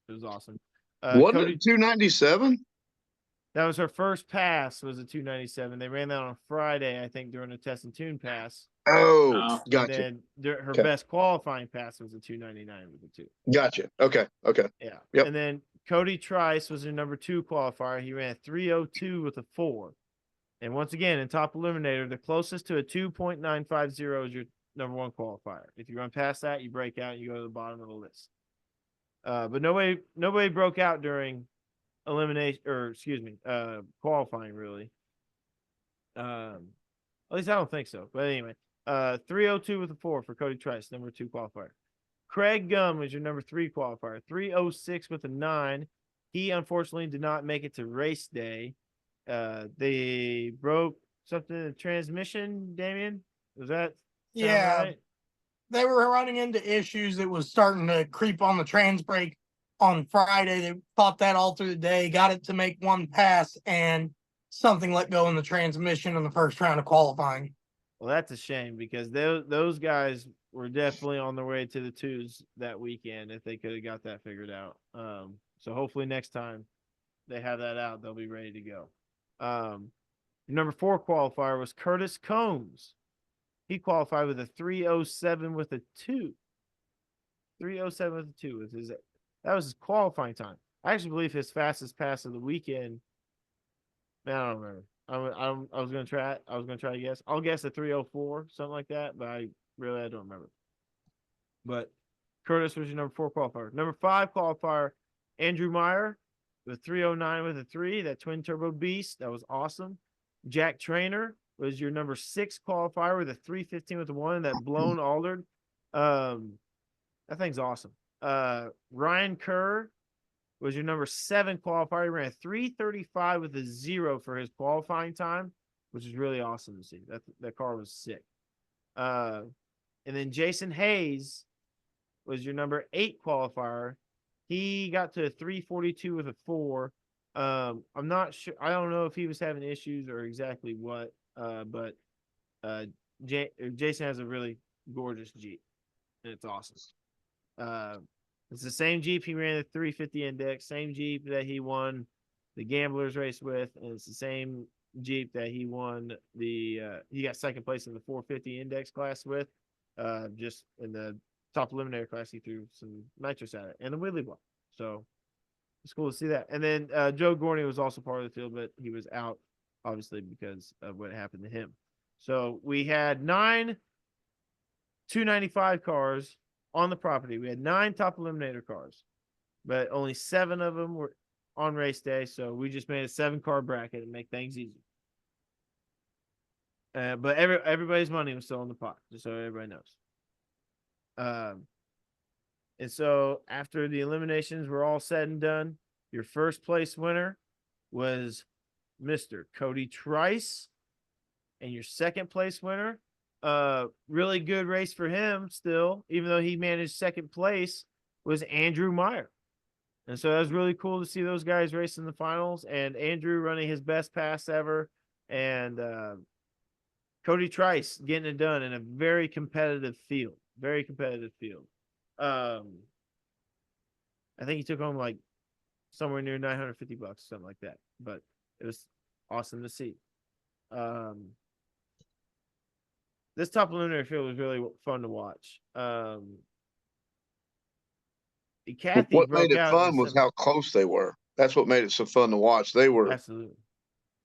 It was awesome. Wasn't it 297? That was her first pass, was a 297. They ran that on Friday, I think, during a test and tune pass. Oh, gotcha. And then her best qualifying pass was a 299 with the 2. Gotcha. Okay. Yeah. Yep. And then Cody Trice was her number 2 qualifier. He ran a 302 with a 4. And once again, in top eliminator, the closest to a 2.950 is your number 1 qualifier. If you run past that, you break out and you go to the bottom of the list. But nobody broke out during qualifying really. At least I don't think so. But anyway, 302 with a 4 for Cody Trice, number 2 qualifier. Craig Gum was your number 3 qualifier. 306 with a 9. He unfortunately did not make it to race day. They broke something in the transmission, Damian. Was that right? They were running into issues that was starting to creep on the trans brake on Friday. They fought that all through the day, got it to make 1 pass, and something let go in the transmission in the first round of qualifying. Well, that's a shame because those guys were definitely on their way to the 2s that weekend if they could have got that figured out. So hopefully next time they have that out, they'll be ready to go. Number 4 qualifier was Curtis Combs. He qualified with a 307 with a 2. 307 with a 2 that was his qualifying time. I actually believe his fastest pass of the weekend. Man, I don't remember. I was gonna try to guess. I'll guess a 304, something like that, but I don't remember. But Curtis was your number 4 qualifier. Number 5 qualifier, Andrew Meyer with 309 with a 3, that twin turbo beast. That was awesome. Jack Trainer was your number 6 qualifier with a 315 with a 1, that blown altered. That thing's awesome. Ryan Kerr was your number 7 qualifier. He ran a 335 with a 0 for his qualifying time, which is really awesome to see. That car was sick. And then Jason Hayes was your number 8 qualifier. He got to a 342 with a 4. I'm not sure. I don't know if he was having issues or exactly what. But Jason has a really gorgeous Jeep, and it's awesome. It's the same Jeep he ran the 350 index, same Jeep that he won the Gamblers race with, and it's the same Jeep that he won he got second place in the 450 index class with. Just in the top eliminator class, he threw some nitrous at it and the wheelie block. So it's cool to see that. And then Joe Gorney was also part of the field, but he was out obviously because of what happened to him. So we had 9 295 cars on the property. We had 9 top eliminator cars. but only 7 of them were on race day. So we just made a 7-car bracket and make things easy. But everybody's money was still in the pot, just so everybody knows. And so after the eliminations were all said and done, your first place winner was Mr. Cody Trice. And your second place winner, really good race for him still, even though he managed second place, was Andrew Meyer. And so that was really cool to see those guys race in the finals, and Andrew running his best pass ever, and Cody Trice getting it done in a very competitive field. Very competitive field. I think he took home like somewhere near $950, something like that. But it was awesome to see. This top preliminary field was really fun to watch. Kathy What broke made it out fun was how close they were. That's what made it so fun to watch. They were absolutely.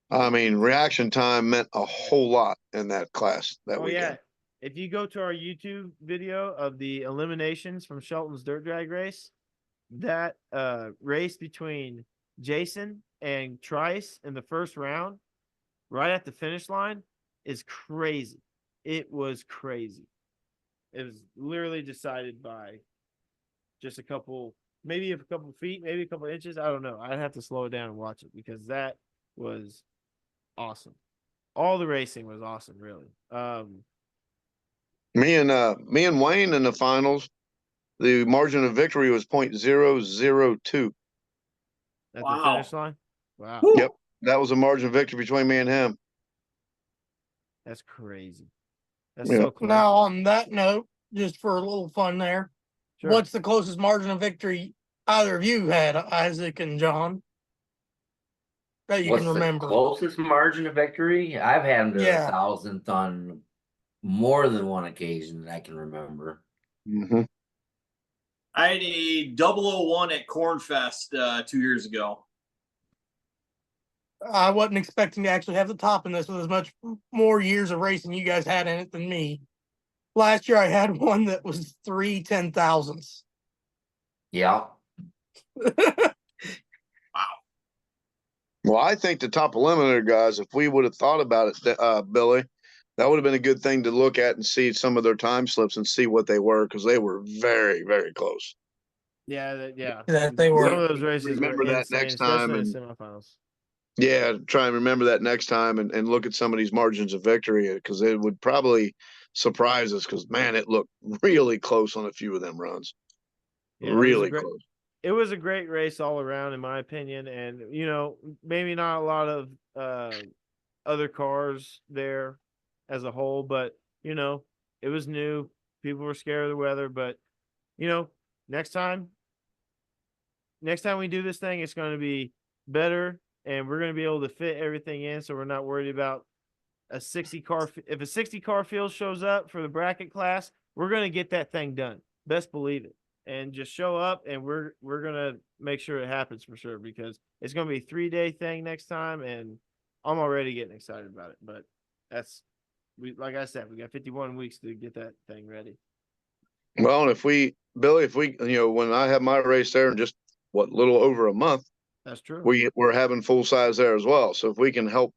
I mean, reaction time meant a whole lot in that class that weekend. Yeah. If you go to our YouTube video of the eliminations from Shelton's dirt drag race, that race between Jason and Trice in the first round, right at the finish line, is crazy. It was crazy. It was literally decided by just a couple, maybe a couple feet, maybe a couple inches. I don't know. I'd have to slow it down and watch it because that was awesome. All the racing was awesome, really. Me and Wayne in the finals, the margin of victory was .002. At the finish line? Wow. Yep. That was a margin of victory between me and him. That's crazy. That's so close. Now, on that note, just for a little fun there, Sure. what's the closest margin of victory either of you had, Isaac and John, that you What's can remember? the closest margin of victory? I've had them to Yeah. 1,000th on more than one occasion that I can remember. Mm-hmm. I had a 001 at Cornfest 2 years ago. I wasn't expecting to actually have the top in this with as much more years of racing you guys had in it than me. Last year I had one that was 3 10,000ths. Yeah. Well, I think the top eliminator guys, if we would have thought about it, Billy, that would have been a good thing to look at and see some of their time slips and see what they were, because they were very, very close. Yeah, yeah. That they Some were. of those races Remember were that insane, next time, especially in and the semifinals. yeah, try and remember that next time and look at some of these margins of victory, because it would probably surprise us, because man, it looked really close on a few of them runs. Yeah, Really close. It was a great race all around, in my opinion. And, you know, maybe not a lot of other cars there as a whole, but, you know, it was new. People were scared of the weather. But, you know, next time we do this thing, it's going to be better. And we're going to be able to fit everything in, so we're not worried about a 60-car. If a 60-car field shows up for the bracket class, we're going to get that thing done. Best believe it. And just show up, and we're going to make sure it happens for sure, because it's going to be a 3-day thing next time, and I'm already getting excited about it. But like I said, we got 51 weeks to get that thing ready. Well, and Billy, when I have my race there in just little over a month, that's true. We're having Fullsize there as well. So if we can help,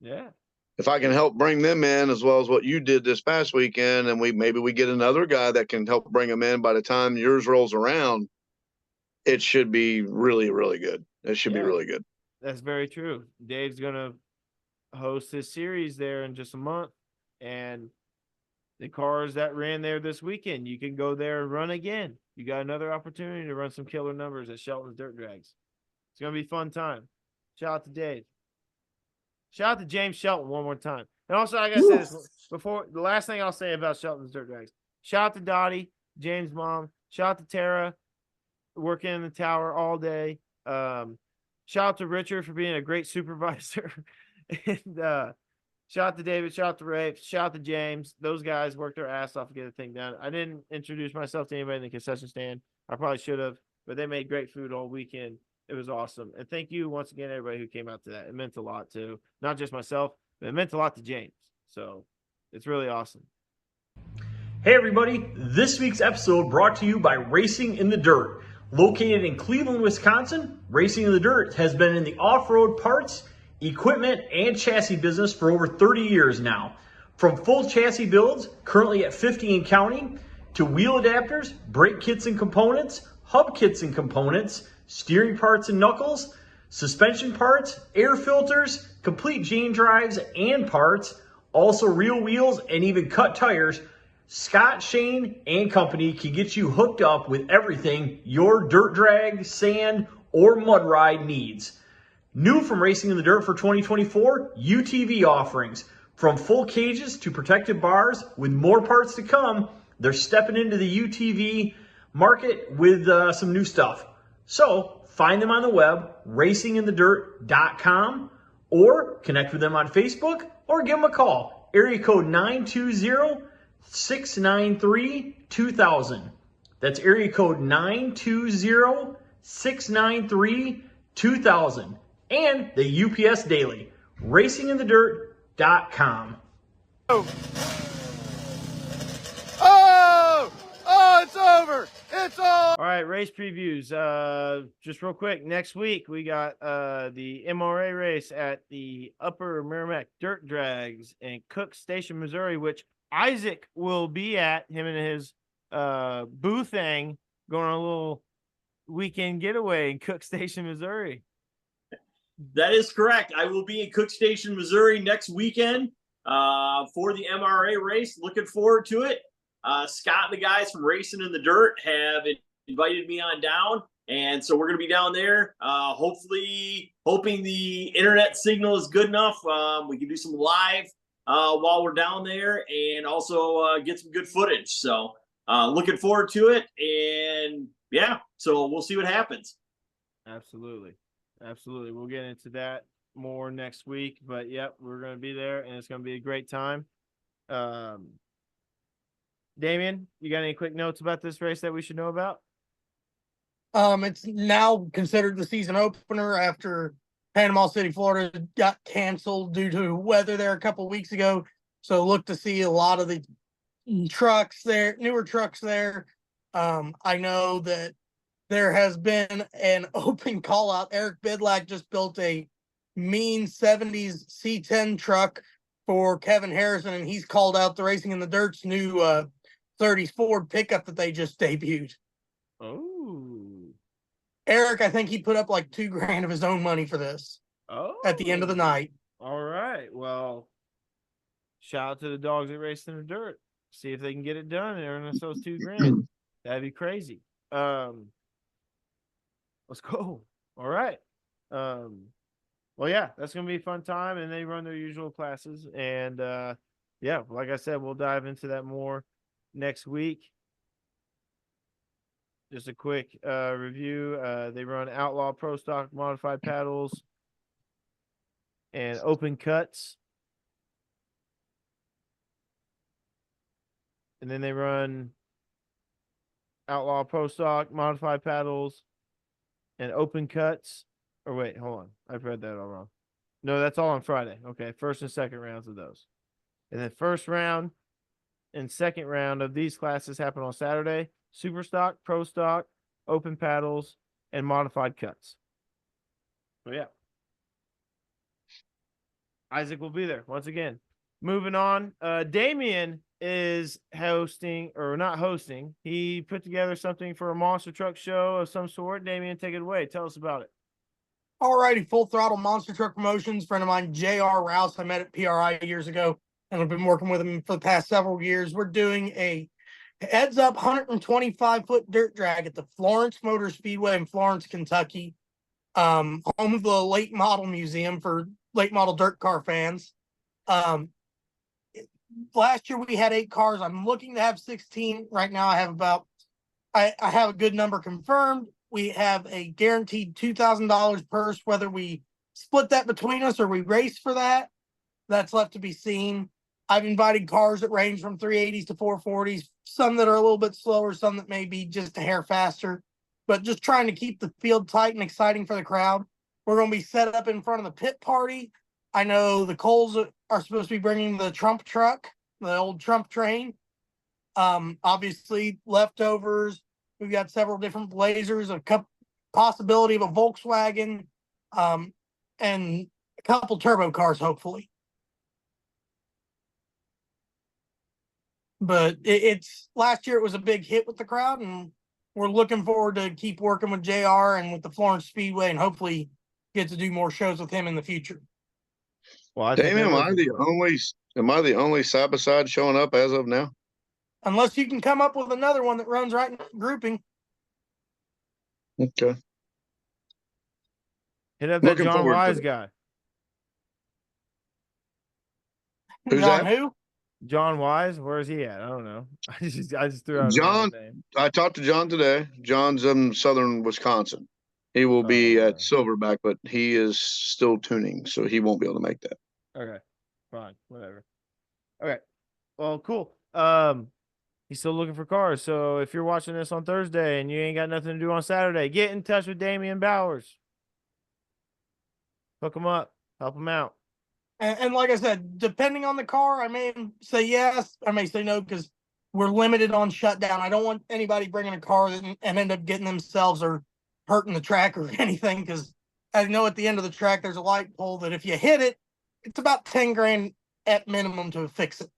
if I can help bring them in as well as what you did this past weekend, and maybe we get another guy that can help bring them in by the time yours rolls around, it should be really, really good. It should be really good. That's very true. Dave's gonna host his series there in just a month, and the cars that ran there this weekend, you can go there and run again. You got another opportunity to run some killer numbers at Shelton's Dirt Drags. It's going to be a fun time. Shout out to Dave. Shout out to James Shelton one more time. And also, I got to say this before, the last thing I'll say about Shelton's Dirt Drags. Shout out to Dottie, James' mom. Shout out to Tara, working in the tower all day. Shout out to Richard for being a great supervisor. And shout out to David. Shout out to Ray. Shout out to James. Those guys worked their ass off to get the thing done. I didn't introduce myself to anybody in the concession stand. I probably should have, but they made great food all weekend. It was awesome. And thank you once again, everybody who came out to that. It meant a lot too. Not just myself, but it meant a lot to James. So it's really awesome. Hey everybody, this week's episode brought to you by Racing in the Dirt. Located in Cleveland, Wisconsin, Racing in the Dirt has been in the off-road parts, equipment, and chassis business for over 30 years now. From full chassis builds, currently at 50 and counting, to wheel adapters, brake kits and components, hub kits and components, steering parts and knuckles, suspension parts, air filters, complete chain drives and parts, also real wheels and even cut tires, Scott Shane and company can get you hooked up with everything your dirt drag, sand, or mud ride needs. New from Racing in the Dirt for 2024, UTV offerings. From full cages to protected bars, with more parts to come, they're stepping into the UTV market with some new stuff. So find them on the web, racinginthedirt.com, or connect with them on Facebook, or give them a call. Area code 920-693-2000. That's area code 920-693-2000. And the UPS Daily, racinginthedirt.com. Oh, it's over. It's over. All right, race previews. Just real quick. Next week we got the MRA race at the Upper Merrimack Dirt Drags in Cook Station, Missouri, which Isaac will be at. Him and his boo thing going on a little weekend getaway in Cook Station, Missouri. That is correct. I will be in Cook Station, Missouri next weekend for the MRA race. Looking forward to it. Scott and the guys from Racing in the Dirt have invited me on down, and so we're going to be down there. Hopefully, hoping the internet signal is good enough. We can do some live while we're down there, and also get some good footage. So looking forward to it, and yeah, so we'll see what happens. Absolutely. We'll get into that more next week, but yep, we're going to be there, and it's going to be a great time. Damian, you got any quick notes about this race that we should know about? It's now considered the season opener after Panama City, Florida got canceled due to weather there a couple weeks ago. So look to see a lot of the trucks there, newer trucks there. I know that there has been an open call out. Eric Bidlack just built a mean 70s C10 truck for Kevin Harrison, and he's called out the Racing in the Dirt's new 30s Ford pickup that they just debuted. Oh, Eric, I think he put up like $2,000 of his own money for this. Oh, at the end of the night. All right. Well, shout out to the dogs that race in the dirt. See if they can get it done and earn us those $2,000. That'd be crazy. Let's go. All right. Well, yeah, that's gonna be a fun time, and they run their usual classes. And yeah, like I said, we'll dive into that more next week. Just a quick review. They run Outlaw Pro Stock modified paddles and open cuts. And then they run Outlaw Pro Stock modified paddles and open cuts. Or wait, hold on. I've read that all wrong. No, that's all on Friday. Okay, first and second rounds of those. And then first round and second round of these classes happen on Saturday. Super Stock, Pro Stock, open paddles, and modified cuts. So yeah. Isaac will be there once again. Moving on. Damian is hosting, or not hosting. He put together something for a monster truck show of some sort. Damian, take it away. Tell us about it. All righty, Full Throttle Monster Truck Promotions. Friend of mine, J.R. Rouse, I met at PRI years ago, and I've been working with him for the past several years. We're doing a heads-up 125-foot dirt drag at the Florence Motor Speedway in Florence, Kentucky, home of the Late Model Museum for late model dirt car fans. Last year we had 8 cars. I'm looking to have 16. Right now I have about, I have a good number confirmed. We have a guaranteed $2,000 purse, whether we split that between us or we race for that. That's left to be seen. I've invited cars that range from 380s to 440s, some that are a little bit slower, some that may be just a hair faster, but just trying to keep the field tight and exciting for the crowd. We're going to be set up in front of the pit party. I know the Coles are supposed to be bringing the Trump truck, the old Trump train. Obviously, leftovers. We've got several different Blazers, a possibility of a Volkswagen, and a couple turbo cars, hopefully. But it's last year it was a big hit with the crowd, and we're looking forward to keep working with JR and with the Florence Speedway, and hopefully get to do more shows with him in the future. Well, I think Damian, that am I was- the only side by side showing up as of now? Unless you can come up with another one that runs right in grouping. Okay. hit up that Looking John forward to Wise it. guy. Who's John that? who? John Wise, where is he at? I don't know. I just threw out a John. random name. I talked to John today. John's in southern Wisconsin. He will be Oh, at Silverback, but he is still tuning, so he won't be able to make that. okay, fine, whatever. Okay, well, cool. He's still looking for cars. So if you're watching this on Thursday and you ain't got nothing to do on Saturday, get in touch with Damian Bowers. Hook him up, help him out. And like I said, depending on the car, I may say yes, I may say no, because we're limited on shutdown. I don't want anybody bringing a car and end up getting themselves or hurting the track or anything, because I know at the end of the track there's a light pole that if you hit it, it's about 10 grand at minimum to fix it.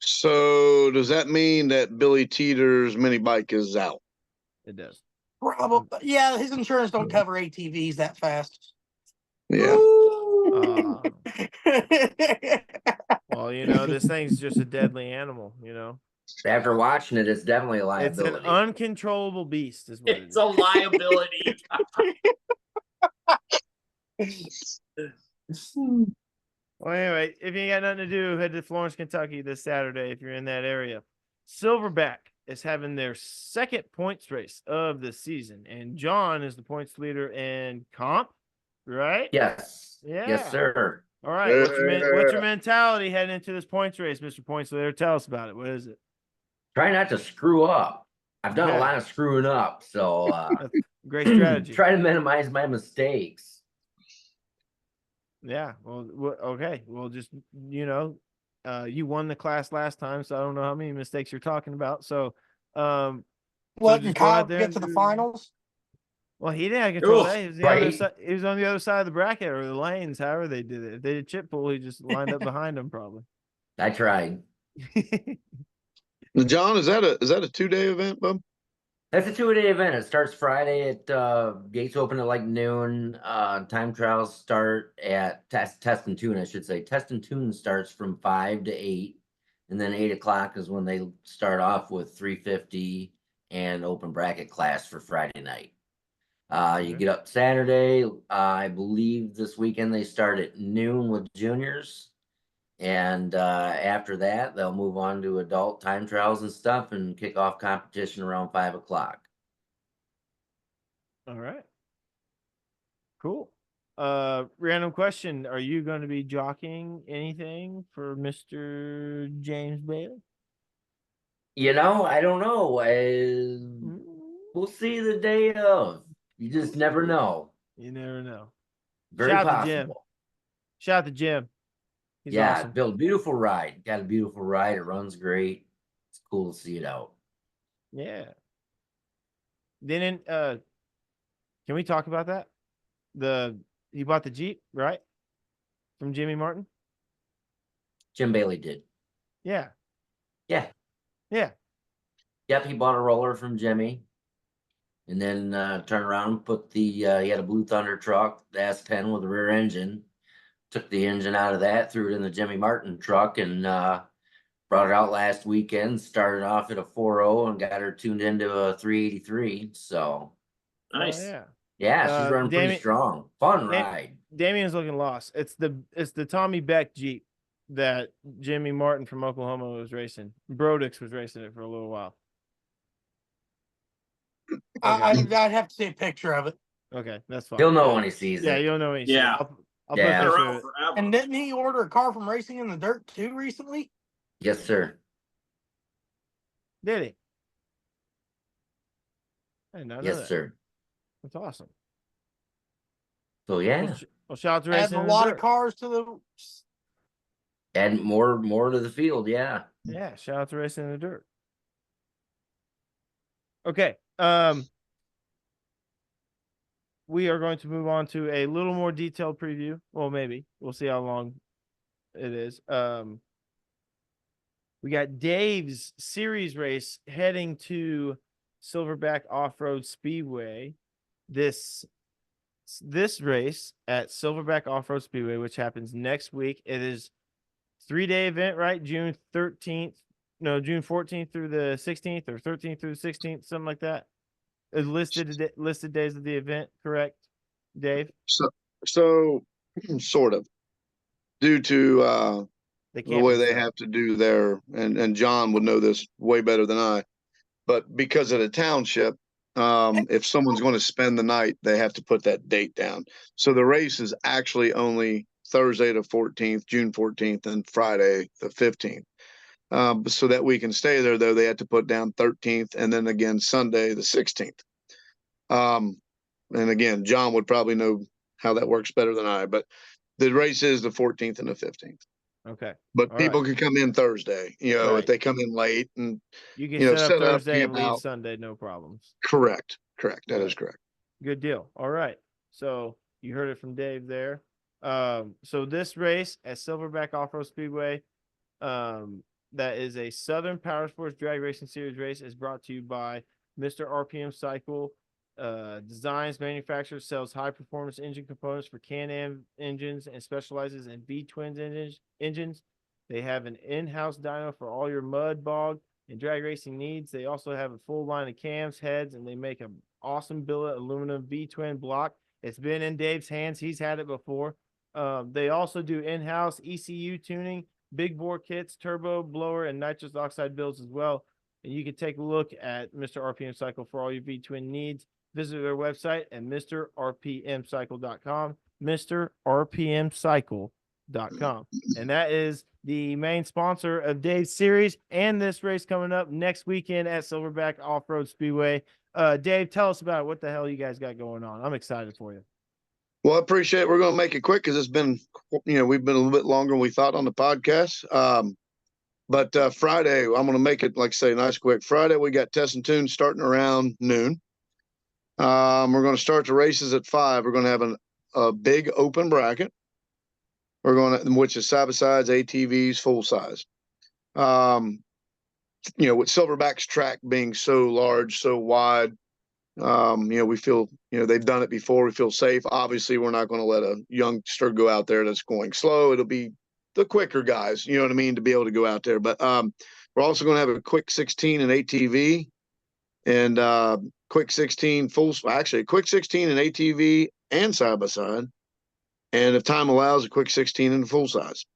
So does that mean that Billy Teters' mini bike is out? It does. Probably, yeah. His insurance don't cover ATVs that fast. Yeah. Well, you know, this thing's just a deadly animal, you know. After watching it, it's definitely a It's an liability. uncontrollable beast, is what It's a liability. Well, anyway, if you ain't got nothing to do, head to Florence, Kentucky this Saturday if you're in that area. Silverback is having their second points race of the season, and John is the points leader in comp, right? Yes. Yeah. Yes, sir. All right. What's your mentality heading into this points race, Mr. Points leader? Tell us about it. What is it? Try not to screw up. I've done Okay. a lot of screwing up, so Great strategy. try to minimize my mistakes. Yeah. Well, okay. Well, just, you know, you won the class last time, so I don't know how many mistakes you're talking about. So, Letting just go Kyle out there get and to the do- finals. Well, he didn't have control of Oof, that. He was, the other right. side, he was on the other side of the bracket or the lanes, however they did it. If they did chip pull, he just lined up behind him probably. I tried. John, is that a 2-day event, bub? That's a 2-day event. It starts Friday at gates open at like noon. Time trials start at test and tune, I should say. Test and tune starts from 5 to 8, and then 8 o'clock is when they start off with 350 and open bracket class for Friday night. You get up Saturday. I believe this weekend they start at noon with juniors. And after that, they'll move on to adult time trials and stuff and kick off competition around 5 o'clock. All right. Cool. Random question. Are you going to be jockeying anything for Mr. James Bailey? You know, I don't know. We'll see the day of. You just never know. You never know. Very Shout out to Jim. possible. Shout out to Jim. He's Yeah, awesome. built beautiful ride. Got a beautiful ride. It runs great. It's cool to see it out. Yeah. Then can we talk about that? You bought the Jeep, right? From Jimmy Martin? Jim Bailey did. Yeah. Yeah. Yeah. Yep, he bought a roller from Jimmy. And then turned around and put he had a Blue Thunder truck, the S10 with a rear engine. Took the engine out of that, threw it in the Jimmy Martin truck, and brought it out last weekend. Started off at a 4.0 and got her tuned into a 383. So Nice. Oh, yeah. yeah, she's running pretty strong. Fun ride. Damian's looking lost. It's the Tommy Beck Jeep that Jimmy Martin from Oklahoma was racing. Brodix was racing it for a little while. I'd have to see a picture of it. Okay, that's fine. He'll know when he sees Yeah, it. you'll know when he sees Yeah. it. I'll Yeah. put a Been picture of around it. forever. And didn't he order a car from Racing in the Dirt too recently? Yes, sir. Did he? I did not know Yes, that. sir. That's awesome. So yeah, Well, shout out to Adds Racing a in the lot Dirt. of cars to the. add more to the field. Yeah. Yeah, shout out to Racing in the Dirt. Okay, We are going to move on to a little more detailed preview. Well, maybe we'll see how long it is. We got Dave's series race heading to Silverback Offroad Speedway. This race at Silverback Offroad Speedway, which happens next week. It is 3-day event, right? June 14th through the 16th, or 13th through the 16th, something like that. Listed days of the event, correct, Dave? So sort of, due to the way they have to do their, and John would know this way better than I, but because of the township, if someone's going to spend the night, they have to put that date down. So the race is actually only Thursday the 14th, June 14th, and Friday the 15th. So that we can stay there, though, they have to put down 13th, and then again Sunday the 16th. And again, John would probably know how that works better than I, but the race is the 14th and the 15th. Okay. But people can come in Thursday, if they come in late, and you can set up Thursday and leave out Sunday, no problems. Correct. That is correct. Good deal. All right. So you heard it from Dave there. So this race at Silverback Offroad Speedway, that is a Southern Powersports Drag Racing Series race, is brought to you by Mr. RPM Cycle. Designs, manufactures, sells high performance engine components for Can-Am engines and specializes in V-twins engines. They have an in-house dyno for all your mud, bog, and drag racing needs. They also have a full line of cams, heads, and they make an awesome billet aluminum V-twin block. It's been in Dave's hands. He's had it before. They also do in-house ECU tuning, big bore kits, turbo, blower, and nitrous oxide builds as well. And you can take a look at Mr. RPM Cycle for all your V-twin needs. Visit their website at MrRPMCycle.com, MrRPMCycle.com. And that is the main sponsor of Dave's series and this race coming up next weekend at Silverback Offroad Speedway. Dave, tell us about what the hell you guys got going on. I'm excited for you. Well, I appreciate it. We're going to make it quick because it's been, we've been a little bit longer than we thought on the podcast. But Friday, I'm going to make it, like I say, nice quick. Friday, we got Test and Tune starting around noon. We're going to start the races at 5. We're going to have a big open bracket. Which is side-by-sides, ATVs, full size. With Silverback's track being so large, so wide, we feel, they've done it before. We feel safe. Obviously, we're not going to let a youngster go out there that's going slow. It'll be the quicker guys, to be able to go out there. But we're also going to have a quick 16 and ATV, and quick 16 quick 16 and ATV and side-by-side. And if time allows, a quick 16 and full size.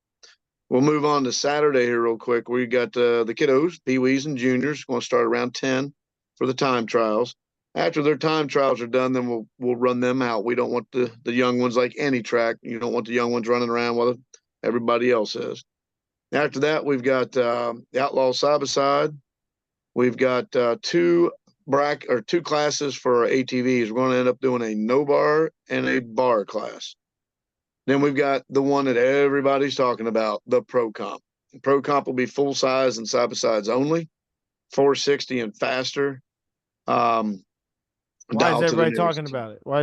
We'll move on to Saturday here real quick. We got the kiddos, peewees and juniors, going to start around 10 for the time trials. After their time trials are done, then we'll run them out. We don't want the young ones, like any track. You don't want the young ones running around while everybody else is. After that, we've got the Outlaw side-by-side. We've got two classes for our ATVs. We're going to end up doing a no bar and a bar class. Then we've got the one that everybody's talking about, the Pro Comp. Pro Comp will be full size and side-by-sides only, 460 and faster. Why is everybody talking about it? Well,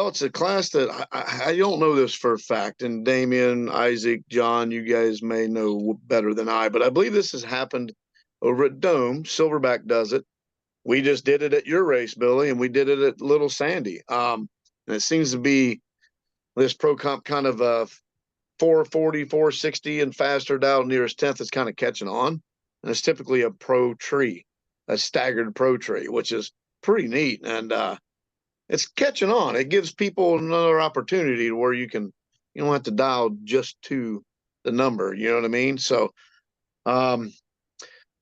it's a class that I don't know this for a fact. And Damian, Isaac, John, you guys may know better than I, but I believe this has happened over at Dome. Silverback does it. We just did it at your race, Billy, and we did it at Little Sandy. And it seems to be this Pro Comp kind of 440, 460 and faster down nearest 10th is kind of catching on. And it's typically a pro tree, a staggered pro tree, which is pretty neat. And it's catching on. It gives people another opportunity to where you don't have to dial just to the number. You know what I mean? So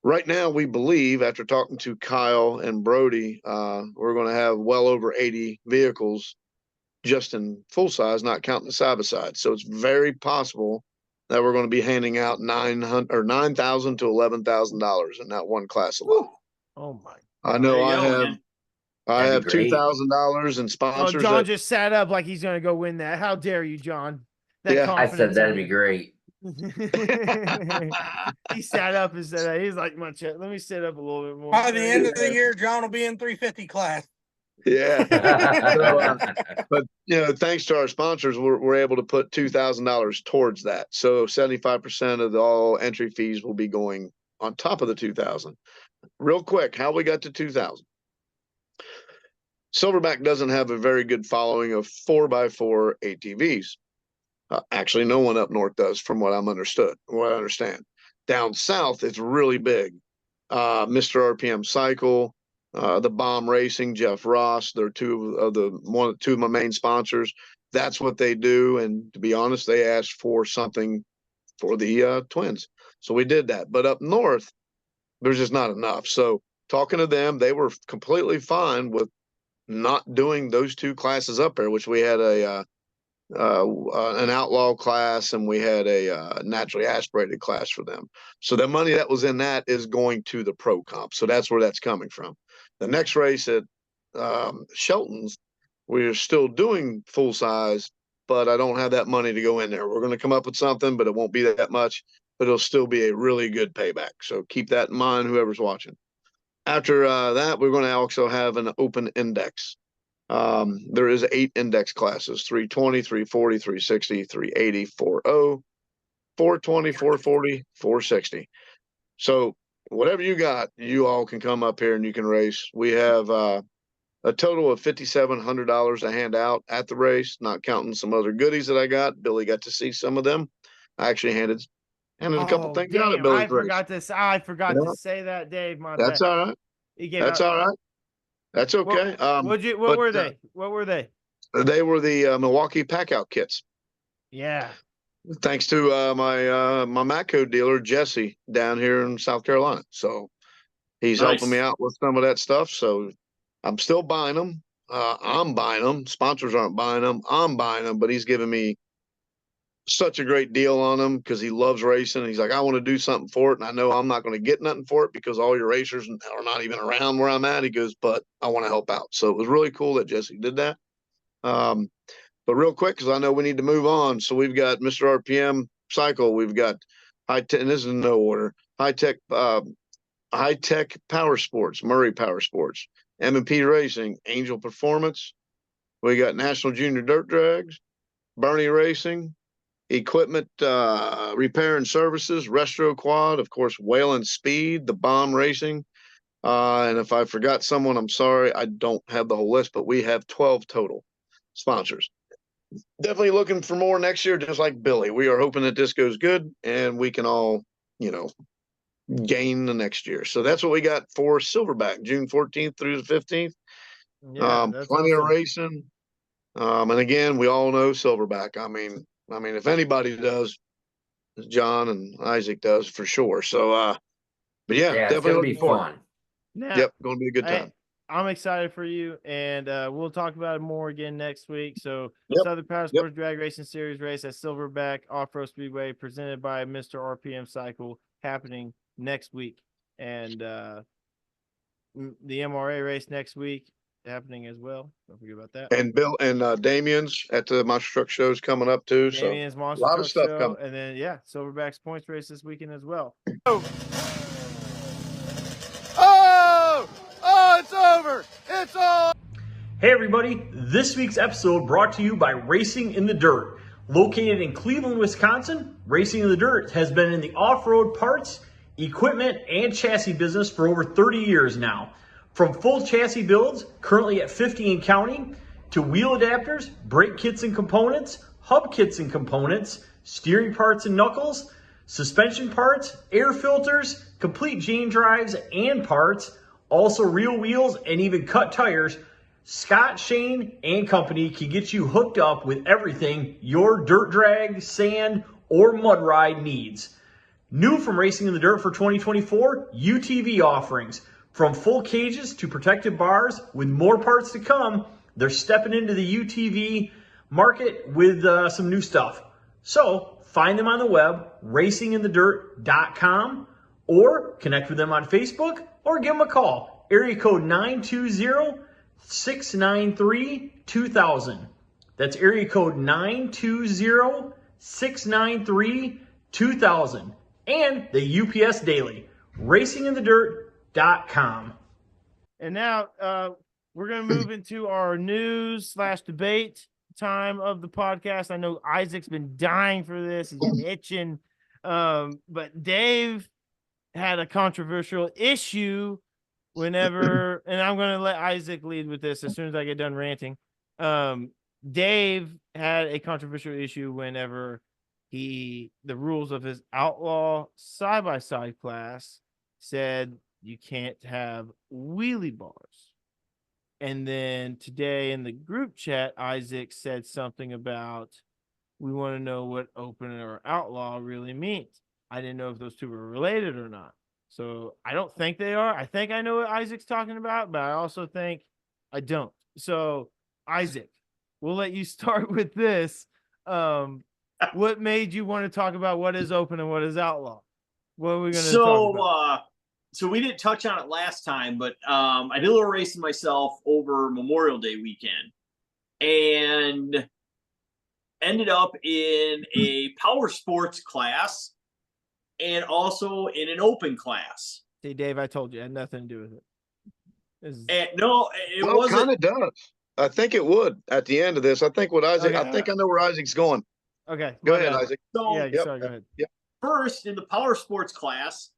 right now, we believe, after talking to Kyle and Brody, we're going to have well over 80 vehicles just in full size, not counting the side-by-side. So it's very possible that we're going to be handing out $9,000 to $11,000 in that one class alone. Oh my! I know I have $2,000 in sponsors. Oh, John just sat up like he's going to go win that. How dare you, John? I said that'd be great. He sat up and said, he's like, let me sit up a little bit more. By the end of the year, John will be in 350 class. Yeah. But thanks to our sponsors, we're able to put $2,000 towards that. So 75% of all entry fees will be going on top of the 2,000. Real quick, how we got to 2,000. Silverback doesn't have a very good following of 4x4 ATVs. Actually, no one up north does, from what I understand. Down south, it's really big. Mr. RPM Cycle, the Bomb Racing, Jeff Ross, they're two of my main sponsors. That's what they do. And to be honest, they asked for something for the twins. So we did that. But up north, there's just not enough. So talking to them, they were completely fine with not doing those two classes up there, which we had an outlaw class and we had a naturally aspirated class for them. So the money that was in that is going to the pro comp. So that's where that's coming from. The next race at Sheltons, we're still doing full size, but I don't have that money to go in there. We're going to come up with something, but it won't be that much, but it'll still be a really good payback. So keep that in mind, whoever's watching. After that, we're going to also have an open index. There is 8 index classes: 320, 340, 360, 380, 40, 420, 440, 460. So whatever you got, you all can come up here and you can race. We have a total of $5,700 to hand out at the race, not counting some other goodies that I got. Billy got to see some of them. I actually handed a couple things out at Billy's race. I forgot to say that, Dave. That's all right. That's all right. That's okay. What were they? What were they? They were the Milwaukee Pack-Out kits. Yeah. Thanks to my Matco dealer, Jesse, down here in South Carolina. So he's helping me out with some of that stuff. So I'm still buying them. I'm buying them. Sponsors aren't buying them. I'm buying them, but he's giving me such a great deal on them because he loves racing. He's like, I want to do something for it. And I know I'm not going to get nothing for it because all your racers are not even around where I'm at. He goes, but I want to help out. So it was really cool that Jesse did that. But real quick, because I know we need to move on. So we've got Mr. RPM Cycle. We've got high-tech, and this is in no order, high-tech Powersports, Murray Powersports, M&P Racing, Angel Performance. We got National Junior Dirt Drags, Bernie Racing, Equipment Repair and Services, Restro Quad, of course, Whalen Speed, the Bomb Racing. And if I forgot someone, I'm sorry. I don't have the whole list, but we have 12 total sponsors. Definitely looking for more next year, just like Billy. We are hoping that this goes good and we can all, gain the next year. So that's what we got for Silverback, June 14th through the 15th. Yeah, plenty of racing. And again, we all know Silverback. I mean, if anybody does, John and Isaac does for sure. So, but yeah it's definitely gonna be fun. Now, going to be a good time. I'm excited for you, and we'll talk about it more again next week. So, Southern Powersports Drag Racing Series race at Silverback Offroad Speedway, presented by Mr. RPM Cycle, happening next week, and the MRA race next week happening as well. Don't forget about that. And Bill and Damian's at the Monster Truck Show is coming up too. Damian's Monster Truck Show coming. And then Silverback's points race this weekend as well. It's over. It's over. Hey everybody, this week's episode brought to you by Racing in the Dirt. Located in Cleveland, Wisconsin, Racing in the Dirt has been in the off-road parts, equipment, and chassis business for over 30 years now. From full chassis builds, currently at 50 and counting, to wheel adapters, brake kits and components, hub kits and components, steering parts and knuckles, suspension parts, air filters, complete chain drives and parts, also real wheels and even cut tires, Scott Shane and Company can get you hooked up with everything your dirt drag, sand, or mud ride needs. New from Racing in the Dirt for 2024, UTV offerings. From full cages to protected bars, with more parts to come, they're stepping into the UTV market with some new stuff. So find them on the web, racinginthedirt.com, or connect with them on Facebook, or give them a call. Area code 920-693-2000. That's area code 920-693-2000. 2000, and the UPS Daily, racinginthedirt.com. And now we're going to move into our news/debate time of the podcast. I know Isaac's been dying for this. He's been itching. But Dave had a controversial issue whenever, and I'm going to let Isaac lead with this as soon as I get done ranting. Dave had a controversial issue whenever the rules of his Outlaw side-by-side class said you can't have wheelie bars. And then today in the group chat, Isaac said something about, we want to know what open or outlaw really means. I didn't know if those two were related or not. So I don't think they are. I think I know what Isaac's talking about, but I also think I don't. So Isaac, we'll let you start with this. What made you want to talk about what is open and what is outlaw? What are we going to talk about? So we didn't touch on it last time, but I did a little racing myself over Memorial Day weekend and ended up in a Powersports class and also in an open class. See, Dave, I told you, it had nothing to do with it. No, it Well, wasn't. Kind of does. I think it would at the end of this. I think what Isaac. Okay. I think I know where Isaac's going. Okay. Go ahead, Isaac. So, Yeah, sorry, go ahead. Yep. First, in the Powersports class,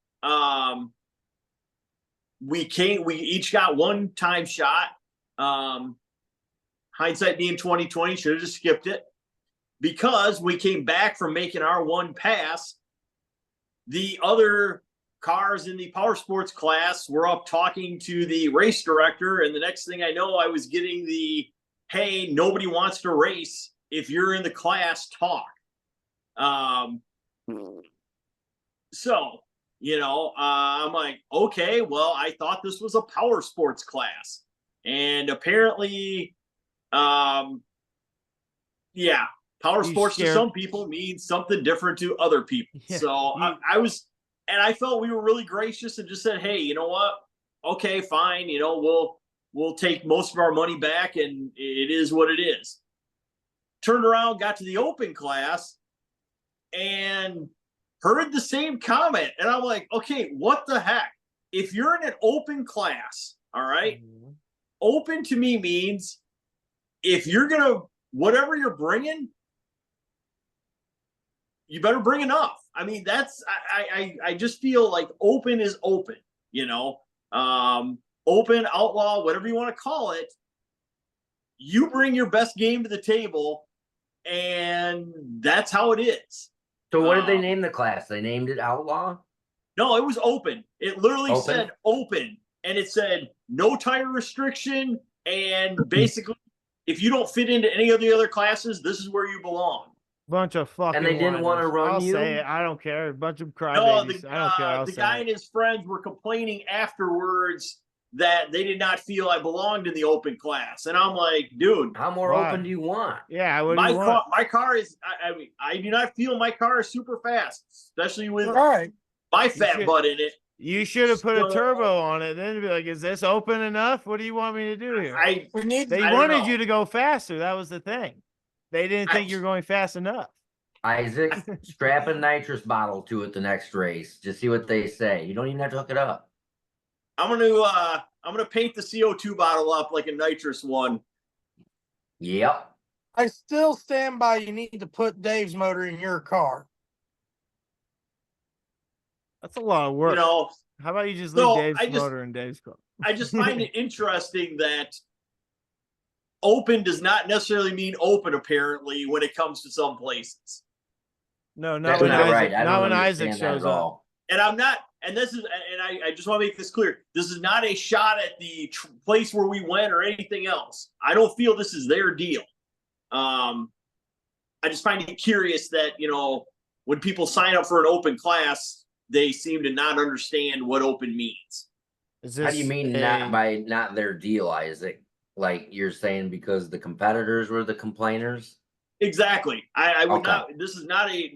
we each got one time shot. Hindsight being 2020, should have just skipped it because we came back from making our one pass. The other cars in the Powersports class were up talking to the race director, and the next thing I know, I was getting the, hey, nobody wants to race if you're in the class, talk. So, I'm like, okay, well, I thought this was a Powersports class. And apparently, Powersports to some people means something different to other people. Yeah, so I felt we were really gracious and just said, hey, you know what? Okay, fine. We'll take most of our money back and it is what it is. Turned around, got to the open class and heard the same comment. And I'm like, okay, what the heck? If you're in an open class, all right, open to me means if you're going to, whatever you're bringing, you better bring enough. I mean, I just feel like open is open, open, outlaw, whatever you want to call it. You bring your best game to the table and that's how it is. So what did they name the class? They named it Outlaw? No, it was open. It literally said open. And it said no tire restriction. And basically, if you don't fit into any of the other classes, this is where you belong. Bunch of fucking And they didn't want to run you? Say it. I don't care. A bunch of crybabies. I don't care. The guy and his friends were complaining afterwards that they did not feel I belonged in the open class. And I'm like, dude. How more open do you want? Yeah, what do you want? My car is, I do not feel my car is super fast, especially with my fat butt in it. You should have put a turbo on it. Then be like, is this open enough? What do you want me to do here? They wanted you to go faster. That was the thing. They didn't think you were going fast enough. Isaac, strap a nitrous bottle to it the next race. Just see what they say. You don't even have to hook it up. I'm gonna paint the CO2 bottle up like a nitrous one. Yep. I still stand by. You need to put Dave's motor in your car. That's a lot of work. How about you just leave Dave's motor in Dave's car? I just find it interesting that open does not necessarily mean open. Apparently, when it comes to some places. No, not when Isaac shows up. And I'm not. And this is, and I just want to make this clear. This is not a shot at the place where we went or anything else. I don't feel this is their deal. I just find it curious that, when people sign up for an open class, they seem to not understand what open means. How do you mean not their deal, Isaac? Like you're saying because the competitors were the complainers? Exactly. I would not. This is not a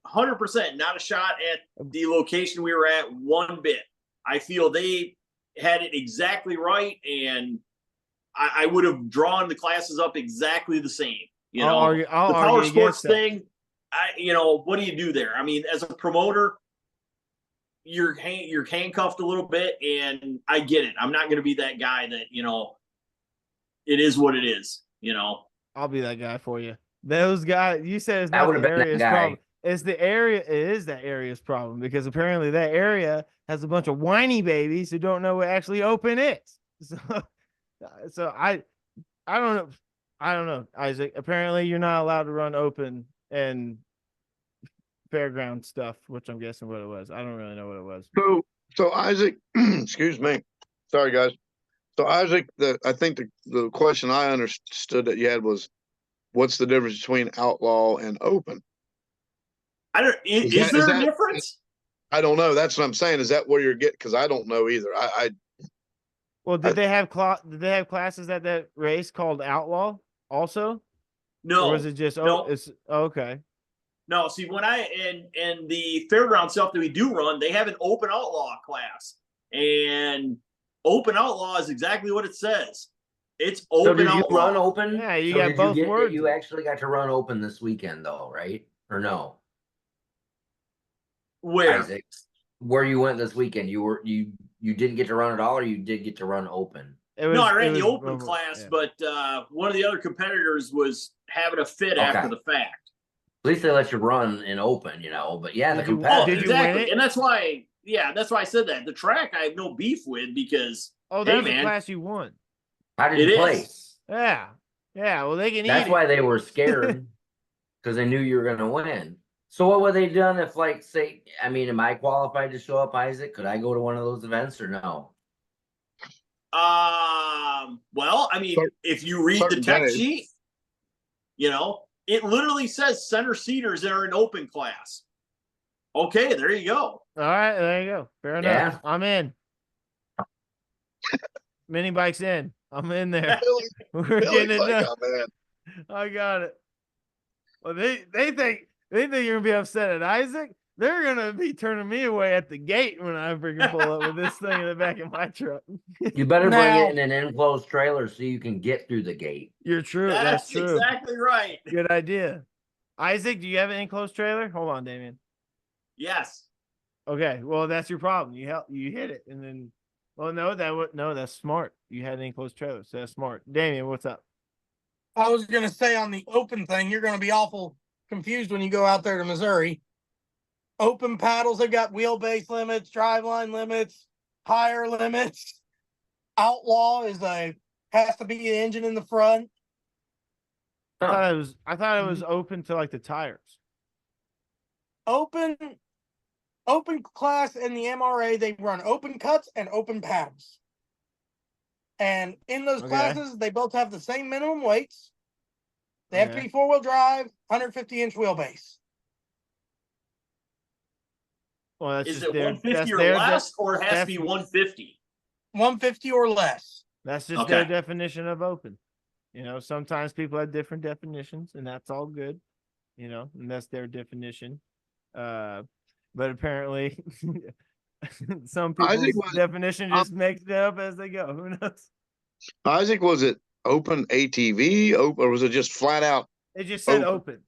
100% not a shot at the location we were at one bit. I feel they had it exactly right, and I would have drawn the classes up exactly the same. The Powersports thing. what do you do there? I mean, as a promoter, you're handcuffed a little bit, and I get it. I'm not going to be that guy that, it is what it is, I'll be that guy for you. Those guys, you said it's I not would have the been that area's guy. problem. It's the area. It is that area's problem because apparently that area has a bunch of whiny babies who don't know what actually open is. So I don't know. I don't know, Isaac. Apparently you're not allowed to run open and fairground stuff, which I'm guessing what it was. I don't really know what it was. So Isaac, excuse me. Sorry, guys. So Isaac, I think the question I understood that you had was, what's the difference between outlaw and open? Is there a difference? I don't know. That's what I'm saying. Is that where you're getting? Because I don't know either. Well, did they have classes at that race called outlaw also? No. Or was it just it's okay? No. See, when and the fairground stuff that we do run, they have an open outlaw class, and open outlaw is exactly what it says. It's open. So did you outlaw. run open? Yeah, you so got did both you words. You actually got to run open this weekend, though, right? Or no? Where? Isaac, where you went this weekend? You didn't get to run at all, or you did get to run open? I ran the open class, but one of the other competitors was having a fit after the fact. At least they let you run in open, But yeah, the competitor. Exactly, and that's why. Yeah, that's why I said that. The track I have no beef with because that's the class you won. How did you place? Yeah. Well, they can. That's why they were scared because they knew you were going to win. So what would they done if, like, say, am I qualified to show up, Isaac? Could I go to one of those events or no? Well, if you read the tech sheet, it literally says center seaters are an open class. Okay, there you go. All right, there you go. Fair enough. Yeah. I'm in. Mini bike's in. I'm in there. We're getting it done. I got it. Well, they think you're gonna be upset at Isaac. They're gonna be turning me away at the gate when I freaking pull up with this thing in the back of my truck. You better bring it in an enclosed trailer so you can get through the gate. You're true. That's true. Exactly right. Good idea. Isaac, do you have an enclosed trailer? Hold on, Damian. Yes. Okay. Well, that's your problem. You hit it, and then. Well, no, that's smart. You had an enclosed trailer, so that's smart. Damian, what's up? I was gonna say on the open thing, you're gonna be awful confused when you go out there to Missouri. Open paddles have got wheelbase limits, driveline limits, tire limits. Outlaw has to be an engine in the front. I thought it was open to like the tires. Open class in the MRA, they run open cuts and open paddles. And in those classes, they both have the same minimum weights. They have to be 4-wheel drive, 150-inch wheelbase. Well, that's is just it 150 or less, or it has to be 150? 150 or less. That's just their definition of open. Sometimes people have different definitions, and that's all good. And that's their definition. But apparently, some people's definition just makes it up as they go. Who knows? Isaac, was it open ATV, or was it just flat out? It just said open.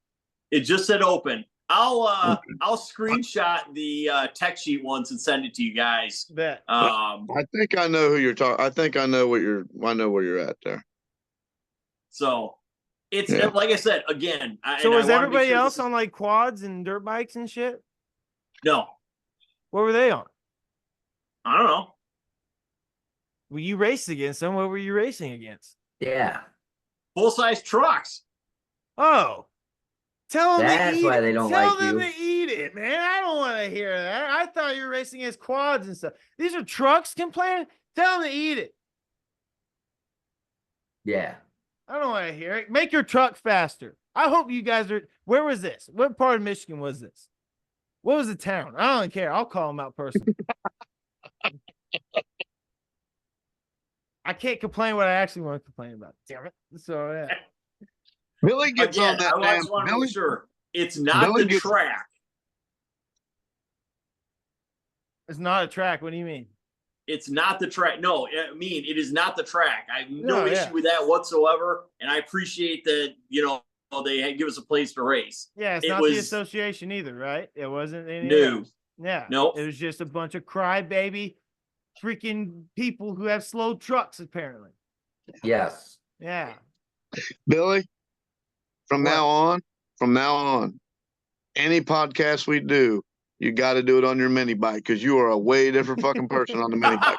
It just said open. I'll screenshot the tech sheet once and send it to you guys. Bet. I think I know who you're talking. I think I know I know where you're at there. So it's like I said again. So was everybody else on like quads and dirt bikes and shit? No. What were they on? I don't know. Well, you raced against them. What were you racing against? Yeah. Full-size trucks. Oh. Tell them That's why they don't like you. Tell them to eat it, man. I don't want to hear that. I thought you were racing against quads and stuff. These are trucks complaining. Tell them to eat it. Yeah. I don't want to hear it. Make your truck faster. I hope you guys are. Where was this? What part of Michigan was this? What was the town? I don't care. I'll call them out personally. I can't complain what I actually want to complain about. Damn it. So, yeah. Billy gets on that. I just want to make sure it's not the track. It's not a track. What do you mean? It's not the track. No, I mean, it is not the track. I have no issue with that whatsoever. And I appreciate that, they had give us a place to race. Yeah, it's It not the was association either, right? It wasn't any of new. those. Yeah. Nope. It was just a bunch of crybaby freaking people who have slow trucks, apparently. Yes. Yeah. Billy, from What? now on, any podcast we do, you got to do it on your mini bike because you are a way different fucking person on the mini bike.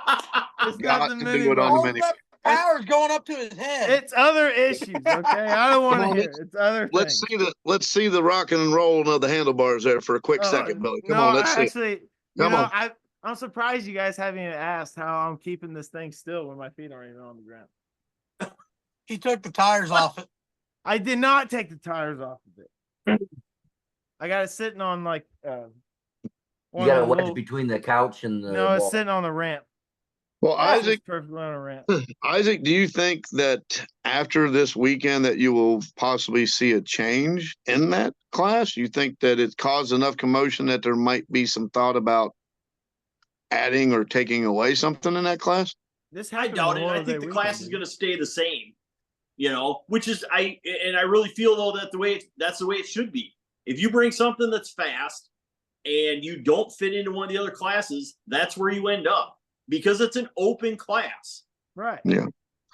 It's not Got the to mini do it on bike. the All mini that bike. power's going up to his head. It's other issues, okay? I don't want Come to on, hear it. It's other Let's things. see the rocking and rolling of the handlebars there for a quick Oh, second, Billy. Come no, on, let's I see. actually, Come on. I'm surprised you guys haven't even asked how I'm keeping this thing still when my feet aren't even on the ground. He took the tires off it. I did not take the tires off of it. I got it sitting on like You one got of a the wedge little, between the couch and the no, it's wall. sitting on the ramp. Well, It's Isaac, perfectly on a ramp. Isaac, do you think that after this weekend that you will possibly see a change in that class? You think that it caused enough commotion that there might be some thought about adding or taking away something in that class? This I happened doubt it. I Memorial think Day the class weekend, is dude. going to stay the same. Which is I really feel though that that's the way it should be. If you bring something that's fast and you don't fit into one of the other classes, that's where you end up because it's an open class. Right. Yeah.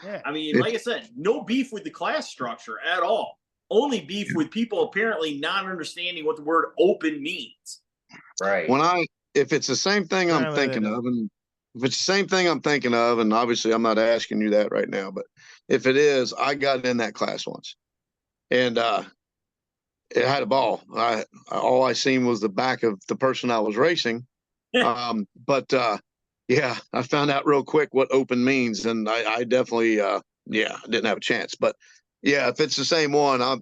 Yeah. I mean, like I said, no beef with the class structure at all. Only beef with people apparently not understanding what the word open means. Right. If it's the same thing I'm Apparently they thinking don't. of, and if it's the same thing I'm thinking of, and obviously I'm not asking you that right now, but if it is, I got in that class once, and it had a ball. All I seen was the back of the person I was racing, but yeah, I found out real quick what open means, and I definitely I didn't have a chance. But yeah, if it's the same one,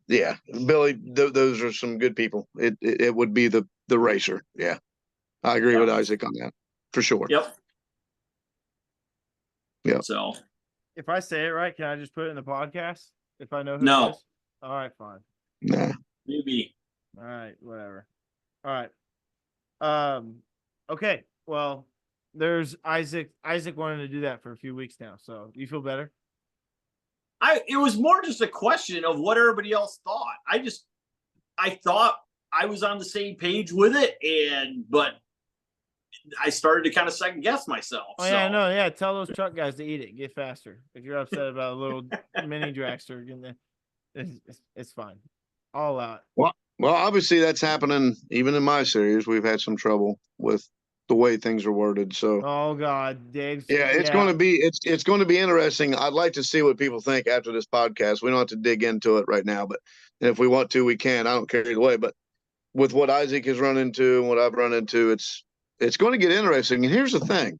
Billy, those are some good people. It would be the racer. Yeah, I agree with Isaac on that for sure. Yep. Yeah. So If I say it right, can I just put it in the podcast? If I know who No. it is? All right, fine. Nah. maybe All right, whatever. All right. Okay. Well, there's Isaac. Isaac wanted to do that for a few weeks now. So you feel better? it was more just a question of what everybody else thought. I thought I was on the same page with it, but I started to kind of second guess myself. Oh yeah, no, yeah. Tell those truck guys to eat it. Get faster. If you're upset about a little mini dragster, it's fine. All out. Well, obviously that's happening even in my series. We've had some trouble with the way things are worded. So Oh God, Dave's. yeah, it's going to be it's going to be interesting. I'd like to see what people think after this podcast. We don't have to dig into it right now, but if we want to, we can. I don't care either way. But with what Isaac has run into and what I've run into, it's going to get interesting. And here's the thing: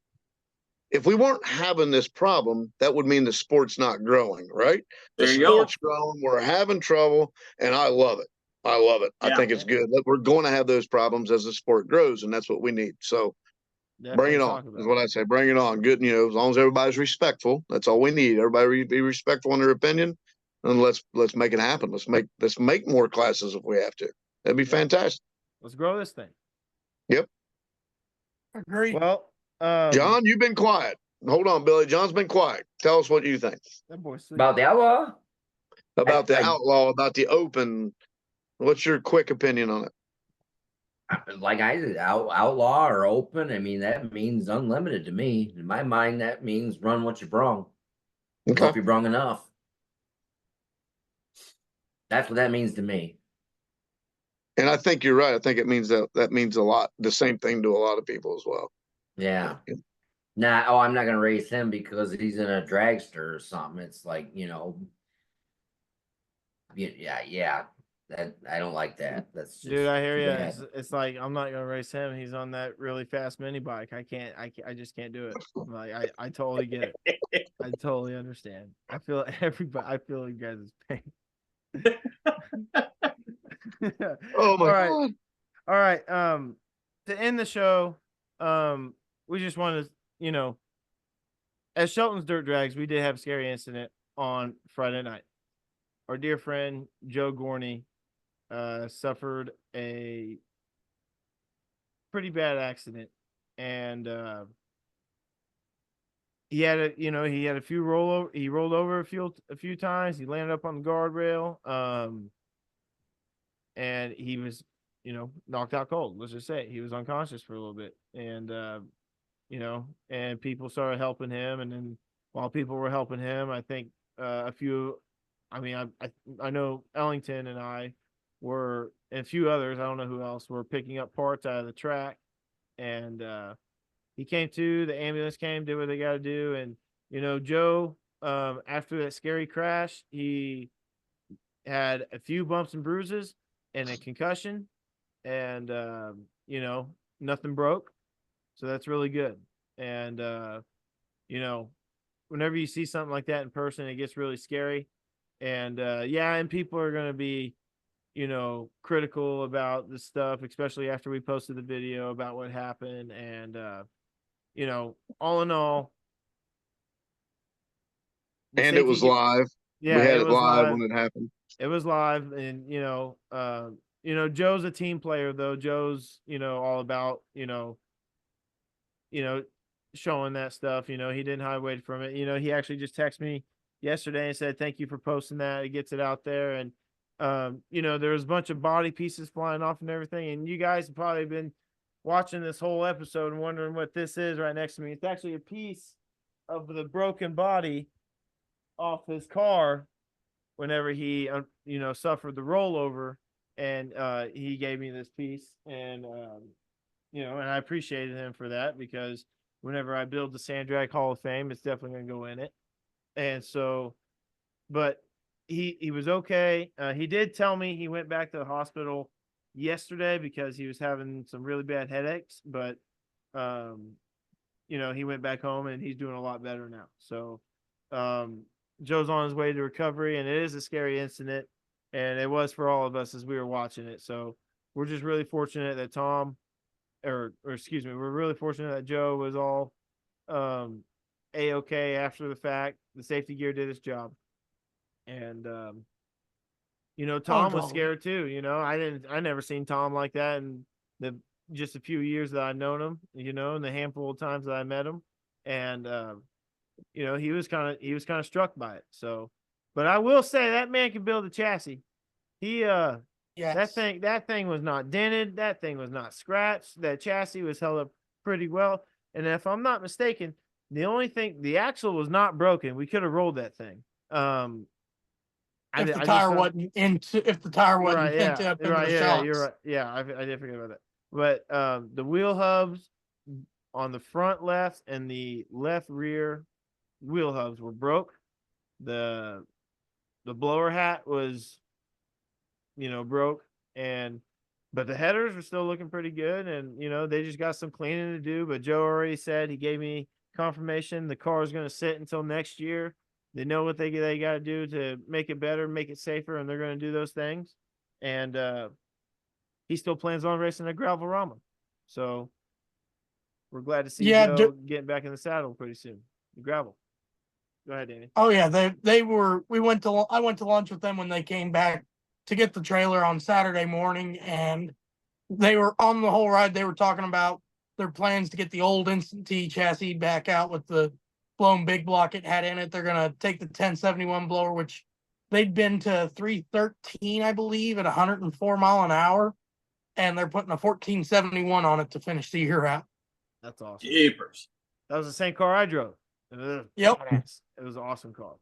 if we weren't having this problem, that would mean the sport's not growing, right? The There you sport's growing. We're having trouble, and I love it. I love it. Yeah. I think it's good. We're going to have those problems as the sport grows, and that's what we need. So bring it on, is what I say. Bring it on. Good, as long as everybody's respectful, that's all we need. Everybody be respectful in their opinion, and let's make it happen. Let's make more classes if we have to. That'd be fantastic. Let's grow this thing. Yep. Agree. Well, John, you've been quiet. Hold on, Billy. John's been quiet. Tell us what you think that boy's sweet. About the Outlaw? about the I- Outlaw, about the Open. What's your quick opinion on it? Like I said, Outlaw or open, I mean, that means unlimited to me. In my mind, that means run what you brung. Okay. Hope you brung enough. That's what that means to me. And I think you're right. I think it means that means a lot. The same thing to a lot of people as well. Yeah. Nah, I'm not gonna race him because he's in a dragster or something. It's like, yeah. That I don't like that. That's just Dude, I hear you. bad. It's like I'm not gonna race him. He's on that really fast mini bike. I just can't do it. Like I totally get it. I totally understand. I feel you guys' pain. Oh my All right. God. All right. To end the show, we just want to, as Shelton's Dirt Drags, we did have a scary incident on Friday night. Our dear friend Joe Gorney suffered a pretty bad accident, and he had a few rollover. He rolled over a few times. He landed up on the guardrail. And he was, knocked out cold. Let's just say he was unconscious for a little bit, and and people started helping him. And then while people were helping him, I think a few, I know Ellington and I were, and a few others, I don't know who else, were picking up parts out of the track, and he came to, the ambulance came, did what they got to do, and Joe, after that scary crash, he had a few bumps and bruises and a concussion, and nothing broke, so that's really good. And whenever you see something like that in person, it gets really scary. And and people are going to be critical about this stuff, especially after we posted the video about what happened. And all in all, and it was live. Yeah, we had it it was live live when it happened. It was live. And Joe's a team player, though. Joe's all about showing that stuff. He didn't hide away from it. He actually just texted me yesterday and said thank you for posting that. It gets it out there. And there's a bunch of body pieces flying off and everything, and you guys have probably been watching this whole episode and wondering what this is right next to me. It's actually a piece of the broken body off his car whenever he suffered the rollover, and he gave me this piece. And and I appreciated him for that, because whenever I build the Sand Drag Hall of Fame, it's definitely going to go in it. And so, but he was okay. He did tell me he went back to the hospital yesterday because he was having some really bad headaches, but he went back home and he's doing a lot better now. So Joe's on his way to recovery, and it is a scary incident, and it was for all of us as we were watching it. So we're just really fortunate that we're really fortunate that Joe was all A-okay after the fact. The safety gear did its job. And Tom was scared too. I never seen Tom like that in the just a few years that I've known him, in the handful of times that I met him. And he was kind of struck by it. So, but I will say that man can build a chassis. He Yes. that thing was not dented, that thing was not scratched. That chassis was held up pretty well. And if I'm not mistaken, the axle was not broken. We could have rolled that thing. If the tire wasn't into up into the shocks. You're right. Yeah, I did forget about that. But the wheel hubs on the front left and the left rear wheel hubs were broke. The blower hat was broke, but the headers were still looking pretty good, and they just got some cleaning to do. But Joe already said, he gave me confirmation the car is going to sit until next year. They know what they got to do to make it better, make it safer, and they're going to do those things. And he still plans on racing a gravel Rama. So we're glad to see Joe getting back in the saddle pretty soon. The gravel. Go ahead, Danny. Oh yeah, I went to lunch with them when they came back to get the trailer on Saturday morning, and they were on the whole ride. They were talking about their plans to get the old Instant T chassis back out with the blown big block it had in it. They're going to take the 1071 blower, which they'd been to 313, I believe, at 104 mile an hour. And they're putting a 1471 on it to finish the year out. That's awesome. Jeepers. That was the same car I drove. Yep. It was an awesome car.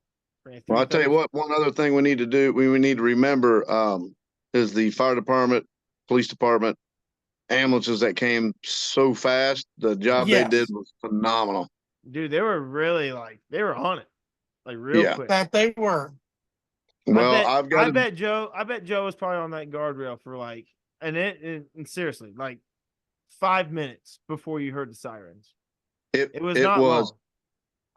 Well, I'll tell you what, one other thing we need to do, we need to remember is the fire department, police department, ambulances that came so fast. The job they did was phenomenal. Dude, they were really they were on it, real quick. That they were. Well, I bet Joe was probably on that guardrail for and seriously, 5 minutes before you heard the sirens. It was not long.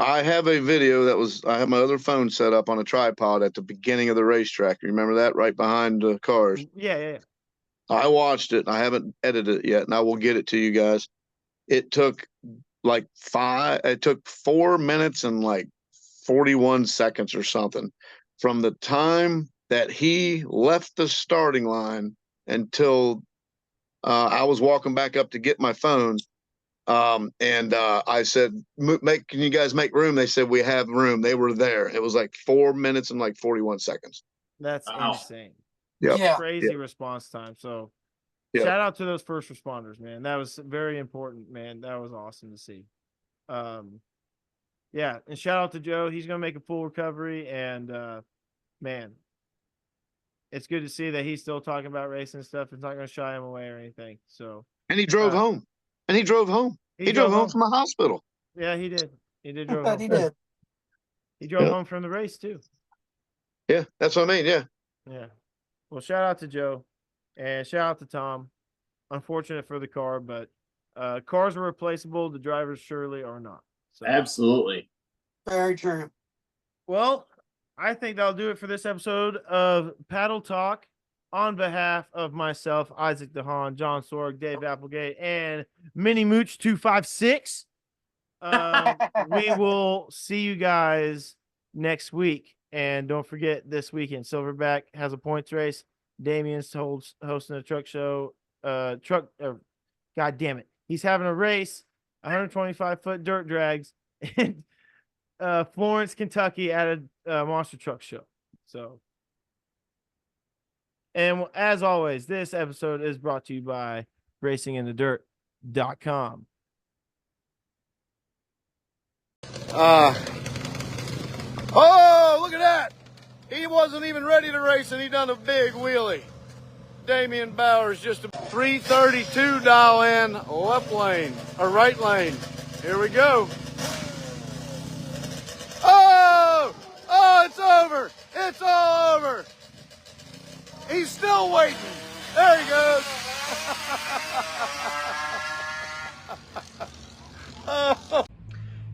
I have a video I have my other phone set up on a tripod at the beginning of the racetrack. You remember that, right behind the cars? Yeah. I watched it. I haven't edited it yet, and I will get it to you guys. It took 4 minutes and 41 seconds or something from the time that he left the starting line until I was walking back up to get my phone. I said, can you guys make room? They said, we have room. They were there. It was like 4 minutes and like 41 seconds. That's insane. Yep. Yeah. Crazy response time. So Yep. shout out to those first responders, man. That was very important, man. That was awesome to see. Yeah, and shout out to Joe. He's gonna make a full recovery, and man, it's good to see that he's still talking about racing and stuff. It's not gonna shy him away or anything. So And he drove home. He drove home from the hospital. Yeah, he did. He did drove But home. he did. He drove home from the race too. Yeah, that's what I mean. Yeah. Yeah. Well, shout out to Joe, and shout out to Tom. Unfortunate for the car, but cars are replaceable. The drivers surely are not. So. Absolutely. Very true. Well, I think that'll do it for this episode of Paddle Talk. On behalf of myself, Isaac DeHaan, John Sorg, Dave Applegate, and Mini Mooch 256, we will see you guys next week. And don't forget, this weekend, Silverback has a points race. Damian's hosting a truck show. God damn it. He's having a race, 125-foot dirt drags in Florence, Kentucky at a monster truck show. So, and as always, this episode is brought to you by racinginthedirt.com. Oh, look at that. He wasn't even ready to race and he done a big wheelie. Damian Bowers just a 332 dial in left lane or right lane. Here we go. Oh, it's over. It's all over. He's still waiting. There he goes.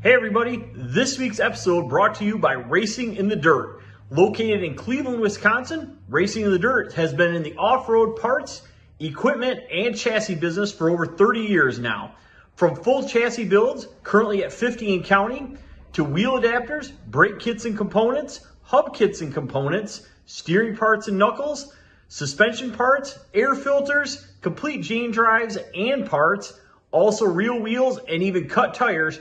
Hey everybody, this week's episode brought to you by Racing in the Dirt. Located in Cleveland, Wisconsin, Racing in the Dirt has been in the off-road parts, equipment, and chassis business for over 30 years now. From full chassis builds, currently at 50 and counting, to wheel adapters, brake kits and components, hub kits and components, steering parts and knuckles, suspension parts, air filters, complete chain drives and parts, also real wheels and even cut tires,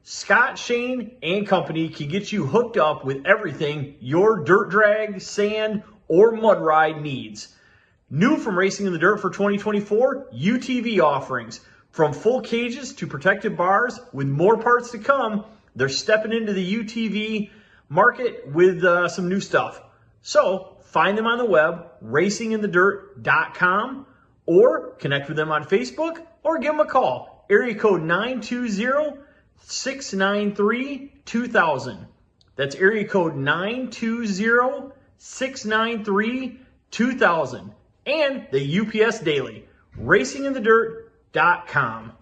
Scott Shane and Company can get you hooked up with everything your dirt drag, sand, or mud ride needs. New from Racing in the Dirt for 2024, UTV offerings. From full cages to protected bars, with more parts to come, they're stepping into the UTV market with some new stuff. So find them on the web, racinginthedirt.com, or connect with them on Facebook, or give them a call. Area code 920-693-2000. That's area code 920-693-2000. And the UPS Daily, racinginthedirt.com.